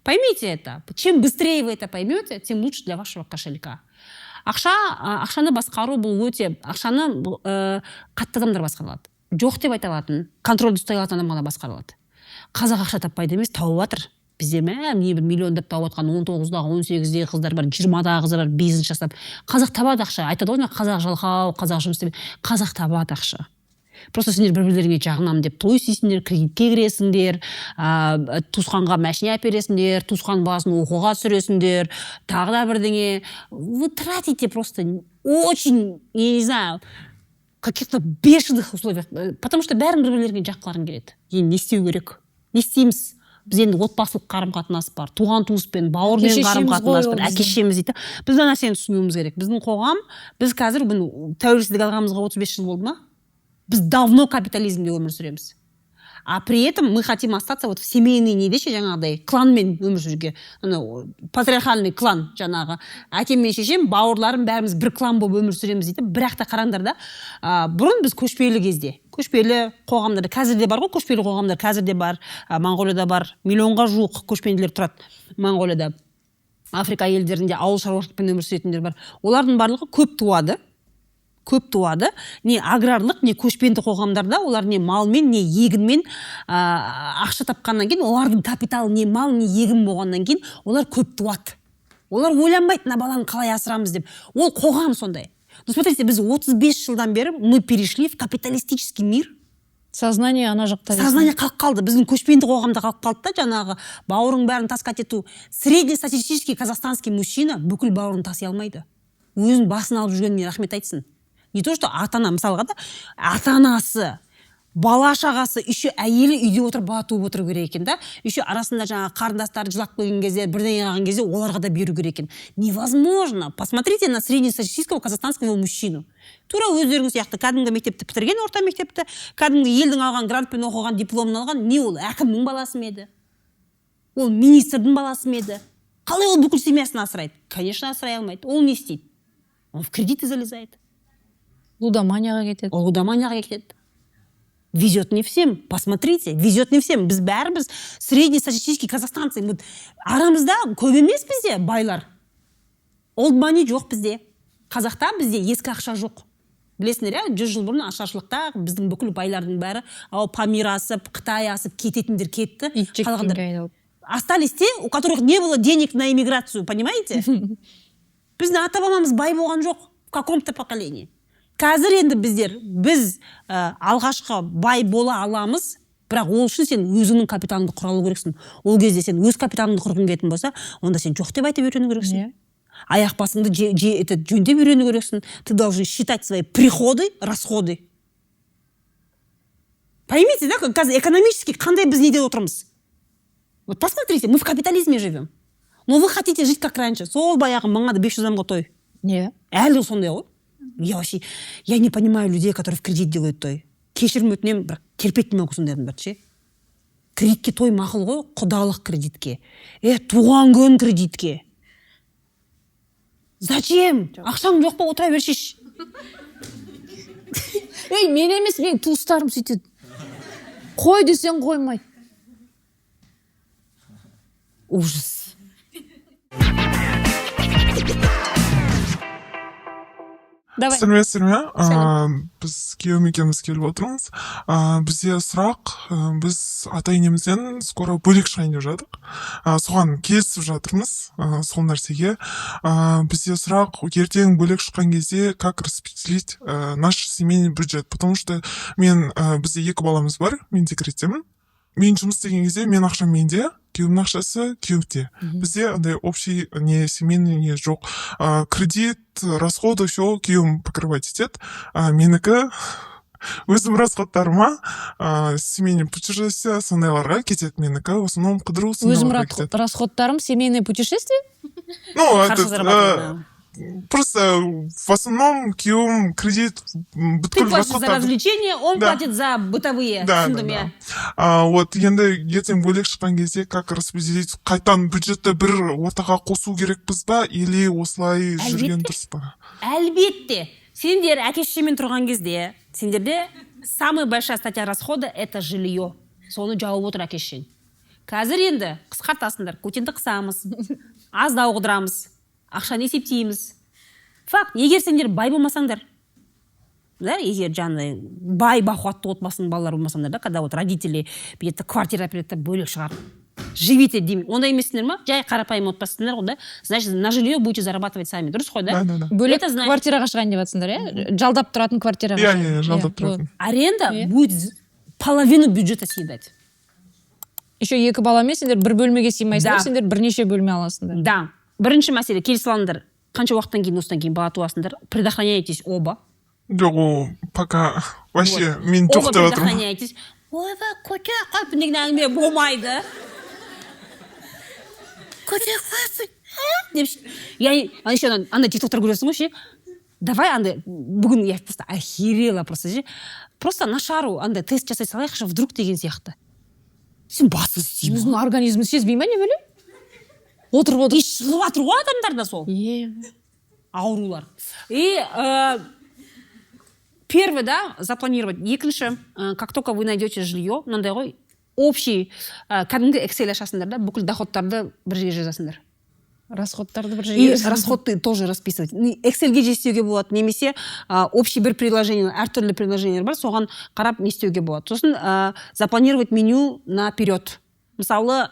Поймите это. Чем быстрее вы это поймете, тем лучше для вашего кошелька. Ақшаны басқару бұл өте, ақшаны қатты адамдар басқарылады. Жоқ деп айта алатын, контрольді ұстай алатын адам ғана басқарылады. Қазақ ақша таппайды емес, тауып жатыр. Бізде бір миллиондап тауып жатқан 19-дағы, 18-дегі қыздар бар, 20-дағы қыздар бар, бизнес жасап. Қазақ табады ақша. Айтады ғой, қазақ жалқау, қазақ жұмыс істеп. Қазақ табады ақша. Просто сендер бір-бірлеріңе жағынамын деп той істейсіңдер, кредитке кіресіңдер, туысқанға машина әпересіңдер, туысқан баласын оқуға түсіресіңдер, тағы да бірдеңе. Вы тратите просто очень, я не знаю, каких-то бешеных условиях. Потому что бәрін бір-бірлеріңе жаққыларың келеді. Не істеу керек? Не істейміз? Біз енді отбасылық қарым-қатынас бар, туған туыспен, бауырмен қарым-қатынас бар, әке-шешеміз дейді. Біз ана нәрсені түсінуіміз керек. Біздің қоғам, біз қазір тәуелсіздік алғанымызға 35 жыл болды ма? Біз давно капитализмде өмір сүреміз. А при этом мы хотим остаться вот в семейный недеше жаңағыдай кланмен өмір сүруге. Патриархальный клан жаңағы. Әкем мен шешем, бауырларым бәріміз бір клан болып өмір сүреміз дейді. Бірақ та қараңдар да, бұрын біз көшпелі кезде, көшпелі қоғамдарда, қазір де бар ғой, көшпелі қоғамдар қазір де бар, Моңғолияда бар, миллионға жуық көшпенділер тұрады Моңғолияда. Африка елдерінде ауыл шаруашылықпен өмір сүретіндер бар. Олардың барлығы көп туады, не аграрлық, не көшпенді қоғамдарда, олар не малмен, не егінмен ақша тапқаннан кейін, олардың капиталы не мал, не егін болғаннан кейін, олар көп туады. Олар ойланбайды, мына баланы қалай асырамыз деп. Ол қоғам сондай. Ну, смотрите, біз 35 жылдан бері мы перешли в капиталистический мир. Сознание ана жақта. Сознание қалып қалды. Біздің көшпенді қоғамда қалып қалды да, жаңағы бауырың бәрін таскать ету. Среднестатистический казахстанский мужчина бүкіл бауырын таси алмайды. Өзін басын алып жүргеніне рахмет айтсын. Не то, что ата-ана, мысалға да, ата-анасы, бала шағасы, еще әйелі үйде отырып бала туып отыру керек екен да. Еще арасында жаңа қарындастары жылап келген кезде, бірдеңе алған кезде оларға да беру керек екен. Невозможно. Посмотрите на среднестатистического казахстанского мужчину. Тура өздеріңіз сияқты кәдімгі мектепті бітірген, орта мектепті, кәдімгі елдің алған грантпен оқыған, дипломын алған, не ол әкімнің баласы ма еді? Ол министрдің баласы ма еді? Қалай ол бүкіл семьясын асырайды? Конечно, асырай алмайды. Ол не істейді? Он в кредиты залезает. Лудоманияға кетеді. Ол лудоманияға кетеді. Везет не всем. Посмотрите, везет не всем. Біз бәріміз среднестатистический казахстанцы. Арамызда көп емес бізде байлар. Old money жоқ бізде. Қазақта бізде ескі ақша жоқ. Білесіңдер, 100 жыл бұрын ашаршылықта біздің бүкіл байлардың бәрі Памир асып, Қытай асып, кететіндер кетті. Остались те, у которых не было денег на эмиграцию, понимаете? Біздің ата-бабамыз бай болған жоқ в каком-то поколении. Қазір енді біз алғашқы бай бола аламыз, бірақ ол үшін сен өзіңнің капиталыңды құра алу керексің. Ол кезде сен өз капиталыңды құрғың келетін болса, онда сен жоқ деп айтып үйрену керексің. Аяқ басыңды жөндеп үйрену керексің. Ты должен считать свои приходы, расходы. Поймите, да, қазір экономически қандай біз неде отырмыз? Вот посмотрите, мы в капитализме живем. Но вы хотите жить как раньше. Сол баяғы 1500 адамға той. Әлі сондай ғой. Я не понимаю людей, которые в кредит делают той. Кешірім өтінемін, бірақ терпеть не могу сондайдың бәрі. Кредитке той мақұл ғой, құдалық кредитке. Туған күн кредитке. Зачем? Ақшаң жоқ па, отыра бершеш. Мен емес, мен туыстарым сөйтеді. Қой десең қоймайды. Ужас. Сәлеметсіздер ме? Біз күйеуім екеуміз келіп отырмыз. Бізде сұрақ, біз ата-енемізден скоро бөлек шығайын деп жатырмық. Соған келісіп жатырмыз, сол нәрсеге. Бізде сұрақ, ертең бөлек шыққан кезде как распределить наш семейный бюджет, потому что бізде 2 баламыз бар, мен декреттемін. Мен жұмыс істеген кезде мен ақшам менде, күйеуімнің ақшасы күйеуімде. Бізде андай общий не семейный не жоқ. Кредит, расходы все күйеуім покрывать етеді. Менікі өзім расходтарыма семейный путешествие сондайларға кетеді. Менікі в основном қыдыру сондайларға кетеді. Өзім расходтарым семейное путешествие? Просто в основном күйеуім кредит... Ты платишь за развлечения, он платит за бытовые. Да. Вот енді ертең бөлек шыққан кезде как распределить, қайтан бюджетті бір ортаға қосу керекпіз ба, или осылай жүрген дұрыс па? Әлбетте. Сендер әке-шешемен тұрған кезде, сендерде самая большая статья расхода – это жилье. Соны жауып отыр әке-шешең. Қазір енді қысқартасыңдар, көтенді қысамыз, аздау қыдырамыз. Ақшаны есептейміз. Факт, егер сендер бай болмасаңдар, егер бай бақуатты отбасының балалары болмасаңдар, когда вот родители бетті квартира береді, бөлек шығарып живите деймін. Онда емессіңдер ма? Жай қарапайым отбасысыңдар ғой, да? Значит, на жилье будете зарабатывать сами. Дұрыс қой, да? Бөлек квартираға шығайын деп жатсыңдар, жалдап тұратын квартираға. Иә, жалдап тұратын. Аренда будет половину бюджета съедать. Еще 2 баламен сендер бір бөлмеге сыймайсыңдар, сендер бірнеше бөлме аласыңдар. Да. Бірінші мәселе, келісіп алыңдар, қанша уақыттан кейін, осыдан кейін бала туасыңдар, предохраняйтесь оба. Жоқ, пока вообще мен жоқ деп отырмын. Предохраняйтесь. Ойба, көте қойып, деген әңгіме болмайды. Көте қойып. Андай тиктоктар көресің ғой, ше. Давай, андай, бүгін я просто охерела просто, ше. Просто на шару, андай, тест жасай салайықшы, вдруг деген сияқты. Сен басын істеймін. Өзінің организмі сезбей ма, не бөле? Отырып отыр. Шығып атыр ғой адамдарда сол. Аурулар. И первый, да, запланировать. Екінші, как только вы найдете жилье, мынандай ғой, общий, кәдімгі Excel ашасыңдар да, бүкіл доходтарды бір жерге жазасыңдар. Расходтарды бір жерге жазасыңдар. И расходты тоже расписывать. Excelге же істеуге болады, немесе общий бір приложение, әртүрлі приложениялар бар, соған қарап не істеуге болады. Сосын запланировать меню наперед. Мысалы,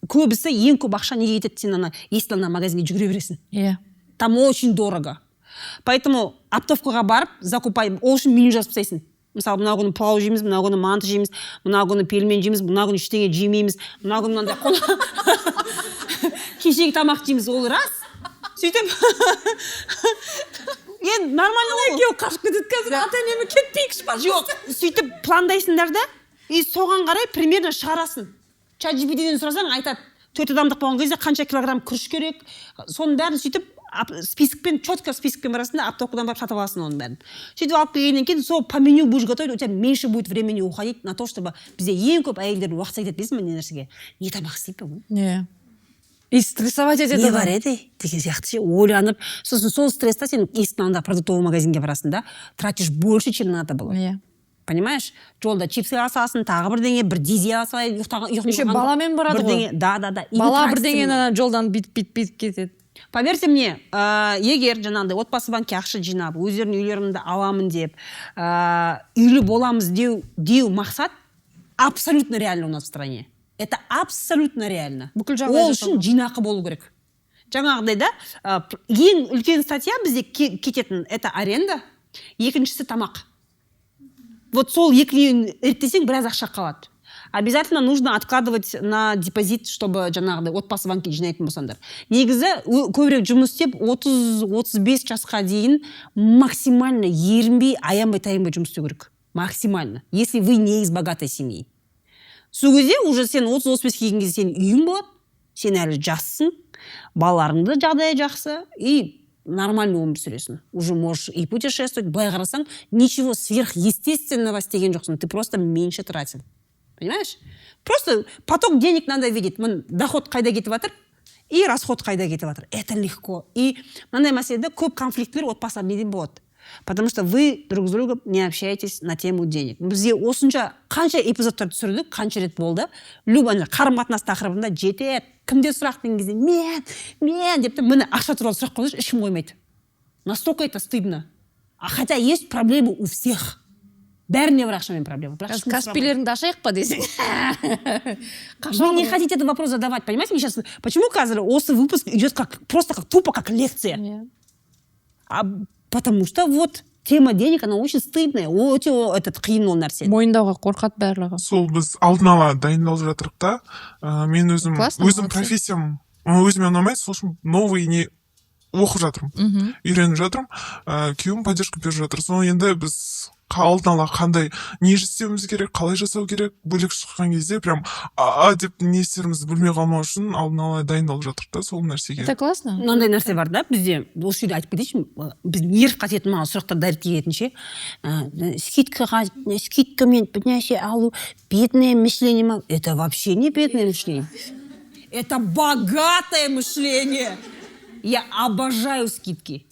көбісі ең көп ақша неге кетеді, сен если ана магазинге жүгіре бересің. Там очень дорого. Поэтому оптовкаға барып, закупай, ол үшін меню жазып тастайсың. Мысалы, мына күні палау жейміз, мына күні манты жейміз, мына күні пельмен жейміз, мына күні ештеңе жемейміз, мына күні мынандай кешегі тамақ жейміз, ол рас. Сөйтіп, енді нормально ғой. Екеуі қашып кетеді қазір, ата-енеме кетпейікші бар. Жоқ, сөйтіп пландайсыңдар да, и соған қарай примерно шығарасың. ChatGPT-ден сұрасаң, айтады, 4 адамдық болған кезде қанша килограмм күріш керек, соның бәрін сөйтіп спискпен, четко спискпен барасында оптовкадан барып сатып аласың оның бәрін. Сөйтіп алып келгеннен кейін, сол по меню будешь готовить, у тебя меньше будет времени уходить на то, чтобы бізде ең көп әйелдердің уақыт кетеді, білесің бе не нәрсеге? Не тамақ істейді бұл? и стрессовать етеді не адам. бар еді деген сияқты ше, ойланып, сосын сол стресста сен есіктің алдында продуктовый магазинге барасың да, тратишь больше, чем надо было. Иә. Понимаешь? Жолда чипсы аласың, тағы бірдеңе, бір дизи алса, Еще баламен барады ғой. Да. Бала бірдеңені жолдан бүйтіп кетеді. Поверьте мне, егер жаңағыдай отбасы банкке ақша жинап, өздерінің үйлерімді аламын деп, үйлі боламыз деу мақсат абсолютно реально у нас в стране. Это абсолютно реально. Бүкіл жағдай Ол үшін жинақы болу керек. Жаңағыдай да, ең үлкен статья бізде кететін, это аренда, екіншісі тамақ. Вот сол екеуін реттесең біраз ақша қалады. Обязательно нужно откладывать на депозит, чтобы жаңағыдай отбасы банкке жинайтын болсаңдар. Негізі көбірек жұмыс істеп 30-35 жасқа дейін максимально ерінбей, аянбай, таянбай жұмыс істеу керек. Максимально. Если вы не из богатой семьи. Сол кезде уже сен 30-35 келген кезде сен үйің болады, сен әлі жассың, балаларыңды жағдайы жақсы и нормально өмір сүресің. Уже можешь и путешествовать, былай қарасаң, ничего сверхъестественного істеген жоқсың, ты просто меньше тратил. Понимаешь? Просто поток денег надо видеть. Доход қайда кетіп жатыр и расход қайда кетіп жатыр. Это легко. И мынандай мәселеде көп конфликттер отбасылар неден болады? Потому что вы друг с другом не общаетесь на тему денег. Бізде осынша қанша эпизодтар түсірдік, қанша рет болды. Любой қарым-қатынас тақырыбында жетеді. Кімде сұрақ деген кезде мен деп міне ақша туралы сұрақ қойсаңшы, ешкім қоймайды. Настолько это стыдно. Хотя есть проблемы у всех. Бәріне бір ақшамен проблема. Каспилеріңді ашайық па десең. Вы не хотите этот вопрос задавать, понимаете? Сейчас, почему, казалось, осы выпуск идет просто тупо как лекция? Потому что вот тема денег, она очень стыдная, өте қиын ол нәрсе. Мойындауға қорқады барлығы. Сол біз алдын ала дайындалып жатырық та, мен өзім профессиям өзіме ұнамайды, сол үшін новый не оқып жатырмын, үйреніп жатырмын, күйеуім поддержка беріп жатыр. Соны енді біз алдын ала қандай не істеуіміз керек, қалай жасау керек, бөлек шыққан кезде прям деп не істерімізді білмей қалмау үшін алдын ала дайындалып жатырық та сол нәрсеге. Это классно. Мынандай нәрсе бар да, бізде осы жерде айтып кетейінші, біз нерв қатетін маған сұрақтар дәрет кететінше, скидкамен нәрсе алу, бедное мышление, это вообще не бедное мышление. Это богатое мышление. Я обожаю скидки.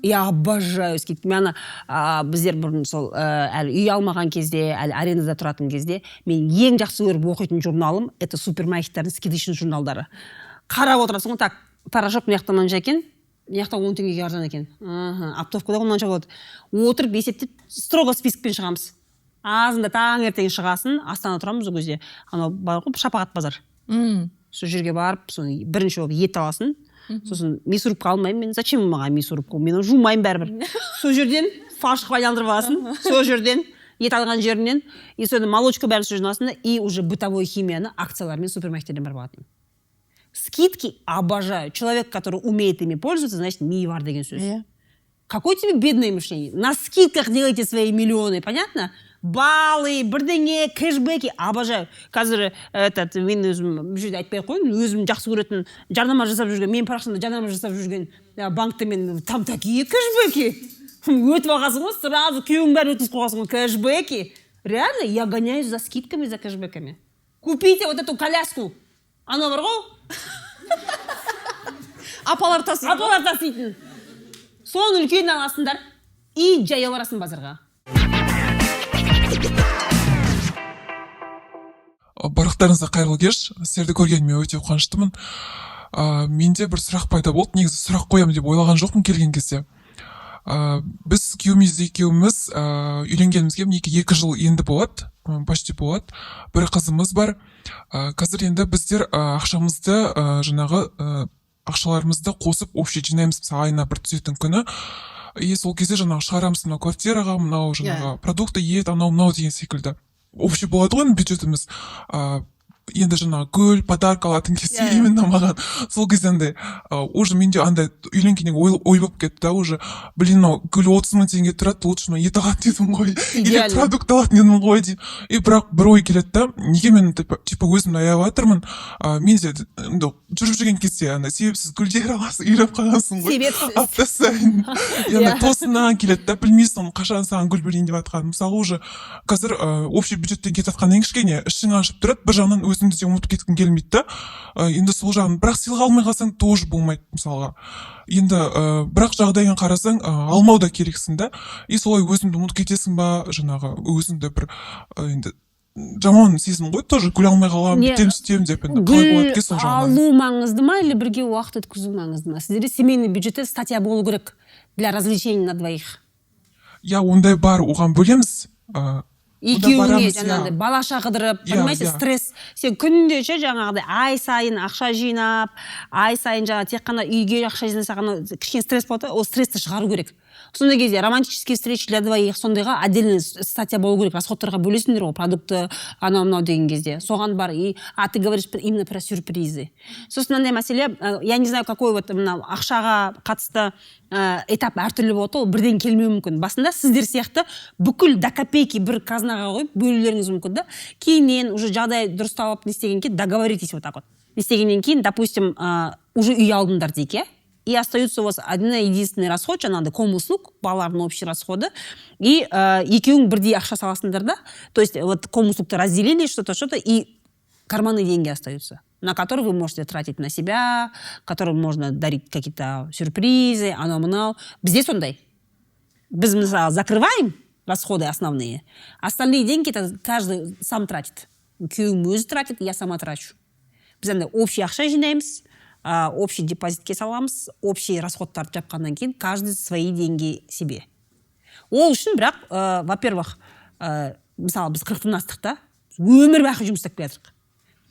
Я обожаю скидки. Мен біздер бұрын сол әлі үй алмаған кезде, әлі арендада тұратын кезде, мен ең жақсы көріп оқитын журналым, это супермаркеттердің скидочный журналдары. Қарап отырасың, так, порошок мына жақта мынанша екен, мына жақта 10 теңгеге арзан екен. Оптовкада мынанша болады. Отырып есептеп, строго спискпен шығамыз. Азында таңертең шығасын, Астана тұрамыз ол кезде. Анау бар ғой, Шапағат базар. Сол жерге барып, соны бірінші болып ет аласын. Сосын мясорубка алмаймын, мен зачем маған мясорубка, мен жумаймын бәрібір. Сол жерден фаршқа айналдырып аласың, сол жерден ет алған жерінен, и соны молочка бәрін сол жерден аласың, и уже бытовой химияны акциялармен супермаркеттерден барып алатын. Скидки обожаю. Человек, который умеет ими пользоваться, значит, миы бар деген сөз. Какое тебе бедное мышление? На скидках делайте свои миллионы, понятно? Баллы, бірдеңе, кэшбэки, обожаю. Қазір мен өзім жерде айтпай қойын, өзім жақсы көретін жарнама жасап жүрген, мен парақшамда жарнама жасап жүрген банкте мен там такие кэшбэки. Өтіп алғасың ғой, сразу күйеуің бәрі өткізіп қойғасың ғой, кэшбэки. Реально, я гоняюсь за скидками, за кэшбэками. Купите вот эту коляску. Ана бар ғой? Апалар таситын. Соны үлкен аласыңдар и жаяу барасың базарға. Барықтарыңызға қайырлы кеш. Сіздерді көргеніме өте қуаныштымын. Менде бір сұрақ пайда болды. Негізі сұрақ қоямын деп ойлаған жоқпын келген кезде. Біз екеуміз үйленгенімізге 2 жыл енді болады, почти болады. Бір қызымыз бар. Қазір енді біздер ақшамызды жаңағы ақшаларымызды қосып общий жинаймыз, айына бір түсетін күні. И сол кезде жаңағы шығарамыз мынау квартираға, мынау жаңағы продукты, ет, анау деген секілді. Общий болады ғой бюджетіміз. Енді жаңағы гүл, подарка алатын кезде именно маған сол кезде андай уже менде андай үйленгеннен ой болып кетті да, уже мынау гүл 30 мың теңге тұрады, лучше ет алатын едім ғой, или продукт алатын едім ғой деймін. И бірақ бір ой келеді да, неге мен типа өзім аяп жатырмын, мен де жүріп жүрген кезде ана себепсіз гүлдер аласың, үйреніп қаласың ғой, апта сайын тосыннан келеді да, білмейсің қашан саған гүл берейін деп жатқанын. Мысалы уже қазір общий бюджеттен кетіп жатқаннан кішкене ішің ашып тұрады, бір жағынан өзімді де ұмытып кеткім келмейді да. Енді сол жағын, бірақ сыйлық алмай қалсаң тоже болмайды мысалға. Енді бірақ жағдайын қарасаң алмау да керексің да. И солай өзіңді ұмытып кетесің ба, жаңағы өзіңді бір енді жаман сезім ғой, тоже гүл алмай қаламын, бүйтем деп енді қалай болады екен сол жағынан. Алу маңызды ма или бірге уақыт өткізу маңызды ма? Сіздерде семейный бюджетте статья болу керек для развлечений на двоих. Я ондай бар, оған бөлеміз. Екеуіңе жаңағыдай балаша қыдырып, понимаете, стресс. Сен күнде ше жаңағыдай ай сайын ақша жинап, ай сайын жаңа тек қана үйге ақша жинаса ғана кішкене стресс болады, ол стрессті шығару керек. Сондай кезде романтические встречи для двоих сондайға отдельный статья болу керек, расходтарға бөлесіңдер ғой, продукты анау-мынау деген кезде. Соған бар. А ты говоришь именно про сюрпризы. Сосын мынандай мәселе, я не знаю, какой вот мына ақшаға қатысты этап әртүрлі болады, ол бірден келмеуі мүмкін. Басында сіздер сияқты бүкіл до копейки бір казнаға қойып бөлулеріңіз мүмкін да. Кейіннен уже жағдай дұрысталып не істегеннен кейін договоритесь вот так вот. Не істегеннен кейін, допустим, уже үй алдыңдар дейік, иә? И остается у вас один единственный расход, жаңағыдай комуслуг, балалардың общий расходы, и екеуің бірдей ақша саласыңдар да. То есть вот комуслугты разделили, что-то, и карманные деньги остаются, на которые вы можете тратить на себя, которым можно дарить какие-то сюрпризы, анау-мынау. Бізде сондай. Біз, мысалы, закрываем расходы основные, остальные деньги каждый сам тратит. Күйеуім өзі тратит, я сама трачу. Біз андай общий ақша жинаймыз, общий депозитке саламыз, общий расходтарды жапқаннан кейін каждый свои деньги себе. Ол үшін бірақ, во-первых, мысалы біз 40-тан астық та, өмір бақи жұмыс істеп келатырық.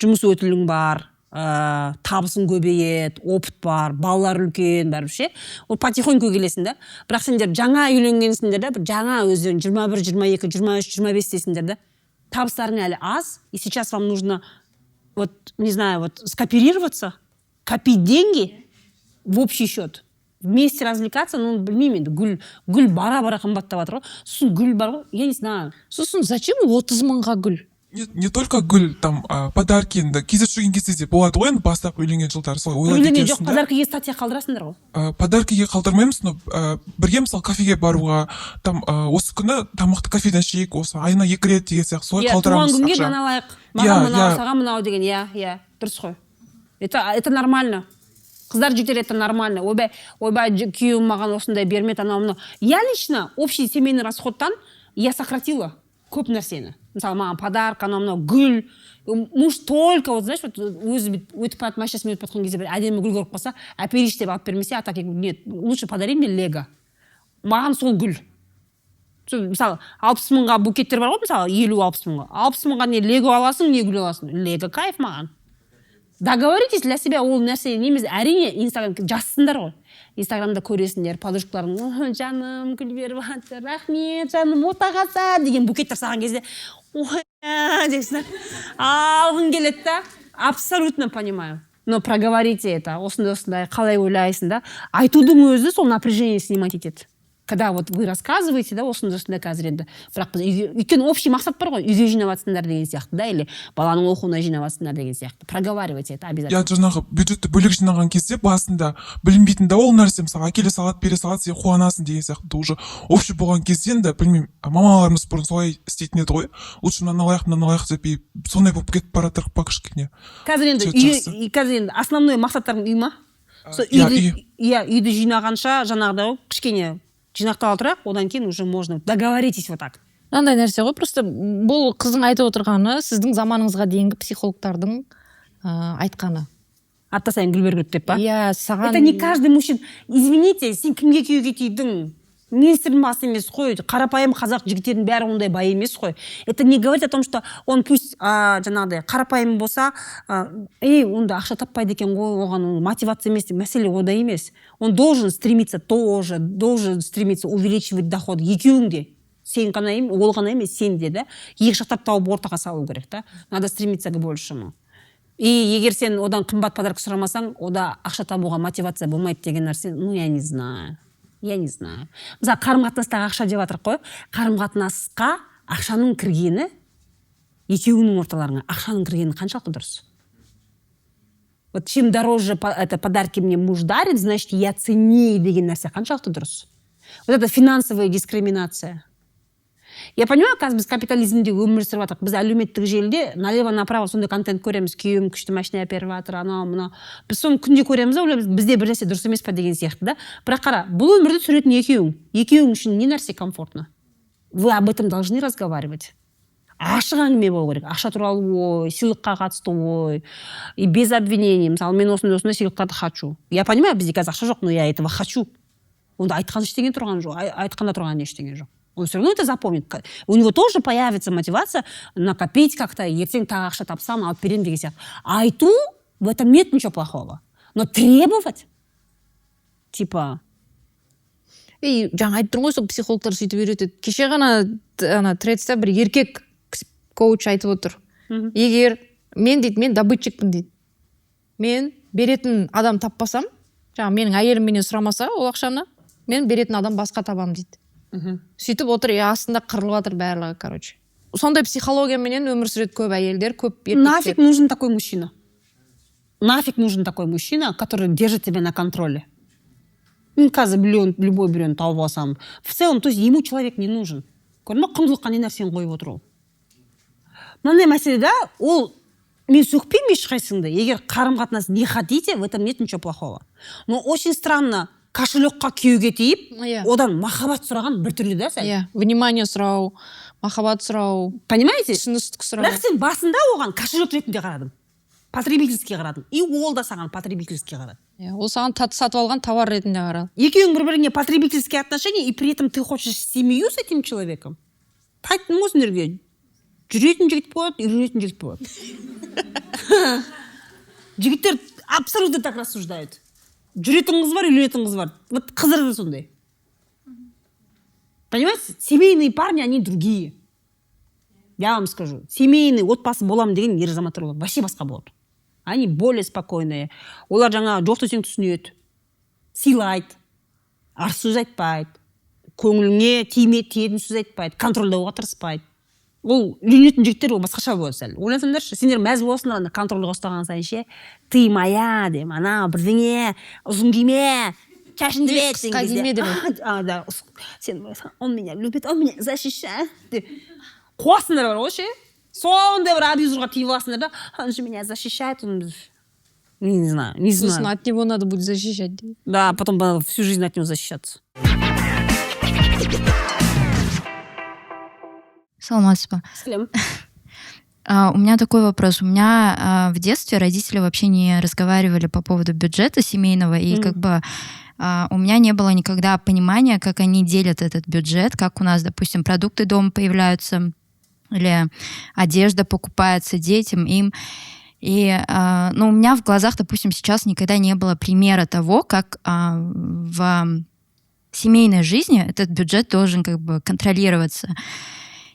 Жұмыс өтілің бар, табысың көбейеді, опыт бар, балалар үлкен, бәрібір ше. Ол потихоньку келесің да. Бірақ сендер жаңа үйленгенсіңдер да, жаңа өздерің 21, 22, 23, 25-тесіңдер да. Табыстарың әлі аз, и сейчас вам нужно, вот, не знаю, вот, скооперироваться, копить деньги в общий счет. Вместе развлекаться, ну, білмеймін енді, гүл бара-бара қымбаттап жатыр ғой. Сосын гүл бар ғой, я не знаю. Сосын зачем 30 мыңға гүл? Не только гүл, там подарки енді кездесіп жүрген кезде де болады ғой, енді бастап үйленген жылдары солай ойлап кетесің. Жоқ, подаркіге статья қалдырасыңдар ғой. Подаркіге қалдырмаймыз, но бірге мысалы кафеге баруға, там осы күні тамақты кафеден ішейік, осы айына 2 рет деген сияқты солай қалдырамыз. Туған күнге даналайық, маған мынау, саған мынау деген, иә, дұрыс қой. Это нормально. Қыздар жігіттер, это нормально. Ойбай, күйеуім маған осындай бермеді, анау-мынау. Я лично общий семейный расходтан я сократила көп нәрсені. Мысалы, маған подарка, анау-мынау, гүл. Муж только, вот, знаешь, вот, өзі өтіп барады, машинасымен өтіп жатқан кезде бір әдемі гүл көріп қалса, әперейші деп алып бермесе, а так нет, лучше подари мне лего. Маған сол гүл. Мысалы, 60 мыңға букеттер бар ғой, мысалы, 50-60 мыңға. 60 мыңға не лего аласың, не гүл аласың. Лего кайф маған. Договоритесь для себя, ол нәрсе неміз, әрине Инстаграм жазсыңдар ғой. Инстаграмда көресіңдер, подружкаларың, жаным, гүл беріп жатыр, рахмет, жаным, отағаса деген букеттер саған кезде, ой, дексіңдер, алғың келеді да, абсолютно понимаю. Но проговорите это, осындай қалай ойлайсың да, айтудың өзі сол напряжение снимать етеді. Когда вот вы рассказываете, да, осындай қазір енді, бірақ біз өйткені общий мақсат бар ғой, үйге жинаватсыңдар деген сияқты, да, или баланың оқуына жинаватсыңдар деген сияқты. Проговаривайте это обязательно. Я жаңағы бюджетті бөлек жинаған кезде басында білінбейтін да ол нәрсе, мысалы, әкеле салады, бере салады, сен қуанасың деген сияқты. Уже общий болған кезде енді, білмеймін, мамаларымыз бұрын солай істейтін еді ғой. Лучше мынаны алайық деп, сондай болып кетіп бара жатырық па кішкене. Қазір енді основной мақсаттарың үй ма? Үйді жинағанша жаңағыдай кішкене жинақтап отырайық, одан кейін уже можно договоритесь вот так. Мынандай нәрсе ғой, просто бұл қыздың айтып отырғаны сіздің заманыңызға дейінгі психологтардың айтқаны. Атта сайын гүл беріп деп па? Иә, саған. Это не каждый мужчина. Извините, сен кімге күйеуге тидің? Министрдің басы емес қой. Қарапайым қазақ жігіттердің бәрі ондай бай емес қой. Это не говорит о том, что он пусть жаңағыдай қарапайым болса, онда ақша таппайды екен ғой, оған мотивация емес, мәселе ода емес. Он должен стремиться увеличивать доход. Екеуің де. Сен ғана емес, ол ғана емес, сен де, да? Екі жақтап тауып ортаға салу керек, да? Надо стремиться к большему. И егер сен одан қымбат подарка сұрамасаң, ода ақша табуға мотивация болмайды деген нәрсе, ну, я не знаю. Мысалы, қарым-қатынастағы ақша деп жатырық қой. Қарым-қатынасқа ақшаның кіргені, екеуінің орталарына ақшаның кіргені қаншалықты дұрыс? Вот чем дороже это подарки мне муж дарит, значит, я ценнее деген нәрсе қаншалықты дұрыс? Вот это финансовая дискриминация. Я понимаю, қазір біз капитализмде өмір сүріп жатырмық. Біз әлеуметтік желіде налево направо сондай контент көреміз. Күйеуім күшті машина әперіп жатыр, анау мынау. Біз соны күнде көреміз, ойлаймыз, бізде бір нәрсе дұрыс емес па деген сияқты да. Бірақ қара, бұл өмірді сүретін екеуің үшін не нәрсе комфортно? Вы об этом должны разговаривать. Ашық әңгіме болу керек. Ақша туралы ой, сыйлыққа қатысты ой, и без обвинений. Мысалы, мен осындай сыйлықтарды хочу. Я понимаю, бізде қазір ақша жоқ, но я этого хочу. Онда айтқан ештеңе тұрған жоқ, айтқанда тұрған ештеңе жоқ. Он все равно это запомнит. У него тоже появится мотивация накопить как-то, ертең тағы ақша тапсам, алып беремін деген сияқты. Айту, в этом нет ничего плохого. Но требовать, типа... И жаңа айтып тұрмын ғой, сол психологтар сөйтіп үйретеді. Кеше ғана тредста бір еркек коуч айтып отыр. Егер мен добытчикпін дейді. Мен беретін адам таппасам, жаңа менің әйелім менен сұрамаса ол ақшаны, мен беретін адам басқа табам дейді. Сөйтіп отыр, астында қырылып жатыр барлығы, короче. Сондай психологияменен өмір сүреді көп әйелдер, көп еркектер. Нафиг нужен такой мужчина? Нафиг нужен такой мужчина, который держит тебя на контроле? Қазір любой біреуін тауып алсам. В целом, то есть ему человек не нужен. Көрдің ме, құндылыққа не нәрсені қойып отыр ол. Мынандай мәселеде ол мен сөкпеймін ешқайсыңды. Егер қарым-қатынас не хотите, в этом нет ничего плохого. Но очень странно, кошелекқа күйеуге тиіп, одан махаббат сұраған бір түрлі да сәл. Внимание сұрау, махаббат сұрау. Понимаете? Түсіністік сұрау. Бірақ сен басында оған кошелек ретінде қарадың. Потребительский қарадың. И ол да саған потребительский қарады. Ол саған сатып алған товар ретінде қарады. Екеуің бір-біріңе потребительские отношения, и при этом ты хочешь семью с этим человеком. Тайттың өзіңдерге жүретін жігіт болады, үйренетін жігіт болады. Жігіттер абсолютно так рассуждают. Жүретін қыз бар, үйленетін қыз бар. Вот қызырды сондай. Понимаете? Семейные парни, они другие. Я вам скажу. Семейный отбасы болам деген ер азаматтар болады. Вообще басқа болады. Они более спокойные. Олар жаңа жоқ десең түсінеді. Сыйлайды. Арыз сөз айтпайды. Көңіліңе тиетін сөз айтпайды. Контрольдауға тырыспайды. Ол үйленетін жігіттер ол басқаша болады сәл. Ойласаңдаршы, сендер мәз боласыңдар контрольдауға ұстаған сайын ше. Ты моя деп, ана бірдеңе, ұзын киме, шашыңды бет. Қысқа киме деп. Да, сен он меня любит, он меня защищает. Қуасыңдар бар ғой ше. Сондай бір абьюзерға тиіп аласыңдар да, он же меня защищает, он... Не знаю. Сосын от него надо будет защищать. Да, потом всю жизнь от него защищаться. Саламатсыз ба? Сәлем. У меня такой вопрос. У меня в детстве родители вообще не разговаривали по поводу бюджета семейного, и как бы у меня не было никогда понимания, как они делят этот бюджет, как у нас, допустим, продукты дома появляются, или одежда покупается детям, им. И у меня в глазах, допустим, сейчас никогда не было примера того, как в семейной жизни этот бюджет должен как бы контролироваться.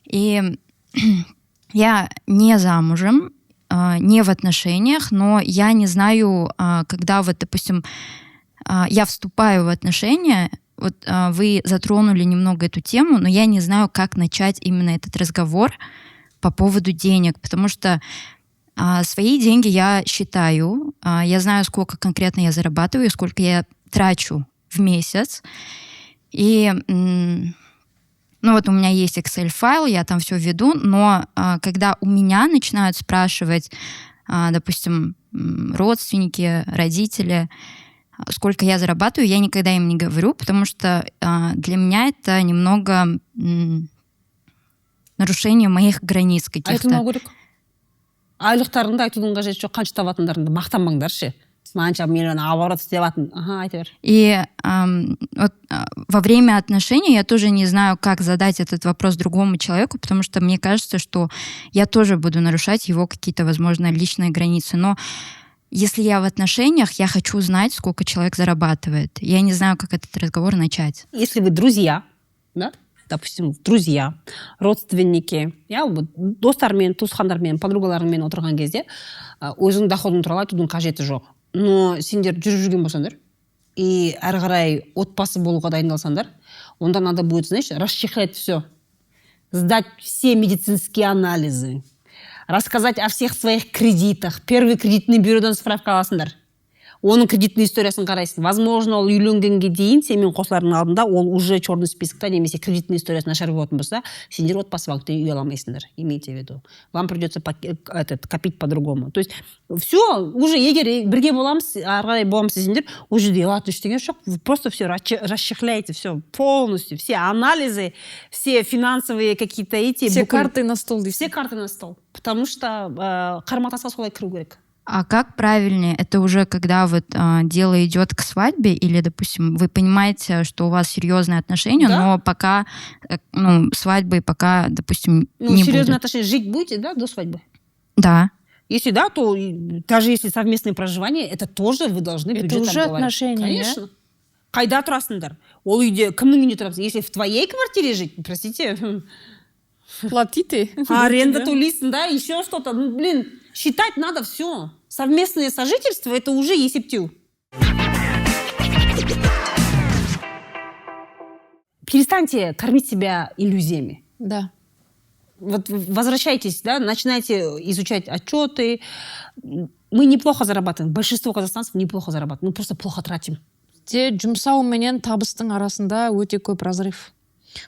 И я не замужем, не в отношениях, но я не знаю, когда вот, допустим, я вступаю в отношения, вот вы затронули немного эту тему, но я не знаю, как начать именно этот разговор по поводу денег, потому что свои деньги я считаю, я знаю, сколько конкретно я зарабатываю, сколько я трачу в месяц, и... Ну вот у меня есть Excel-файл, я там все веду, но когда у меня начинают спрашивать, допустим, родственники, родители, сколько я зарабатываю, я никогда им не говорю, потому что для меня это немного нарушение моих границ каких-то. Айтылмау керек. Айлықтарыңды айтудың қажеті жоқ, қанша табатындарыңды мақтанбаңдаршы. Манша миллион оборот сделать. Ага, айтыр. И вот, во время отношений я тоже не знаю, как задать этот вопрос другому человеку, потому что мне кажется, что я тоже буду нарушать его какие-то, возможно, личные границы. Но если я в отношениях, я хочу знать, сколько человек зарабатывает. Я не знаю, как этот разговор начать. Если вы друзья, да, допустим, друзья, родственники, я достармен, туысқандармен, подругалармен отырған кезде өзің доходың туралы айтудың қажеті жоқ. Но сендер жүріп жүрген болсаңдар и әрі қарай отбасы болуға дайындалсаңдар, онда надо будет, знаешь, расчехлять все, сдать все медицинские анализы, рассказать о всех своих кредитах, первый кредитный бюродан справка аласыңдар. оның кредитный историясын қарайсың. Возможно, ол үйленгенге дейін сенімен қосылардың алдында ол уже черный списокта немесе кредитный историясы нашар болатын болса, сендер отбасы банкте үй ала алмайсыңдар. Имейте в виду. Вам придется копить по-другому. То есть все, уже егер бірге боламыз, ары қарай боламыз десеңдер, уже делать ештеңе жоқ. Вы просто все расчехляете, все полностью, все анализы, все финансовые какие-то эти... Все карты на стол. Все карты на стол. Потому что қарым-қатынасқа солай кіру керек. А как правильнее? Это уже когда вот дело идет к свадьбе, или, допустим, вы понимаете, что у вас серьезные отношения, да? но пока, свадьбы пока, допустим, не серьезные будет. Отношения жить будете, да, до свадьбы? Да. Если да, то даже если совместное проживание, это тоже вы должны это бюджетом уже говорить. Отношения, конечно. Да? Қайда тұрасыңдар? Ол үйде кімнің үйінде тұрасың? Если в твоей квартире жить, простите, платите. аренда төлейсің, да, еще что-то. Считать надо все. Совместное сожительство это уже есептеу. Перестаньте кормить себя иллюзиями. Да. Вот возвращайтесь, да, начинайте изучать отчеты. Мы неплохо зарабатываем. Большинство казахстанцев неплохо зарабатывают. Мы просто плохо тратим. Жұмсау менен табыстың арасында өте көп разрыв.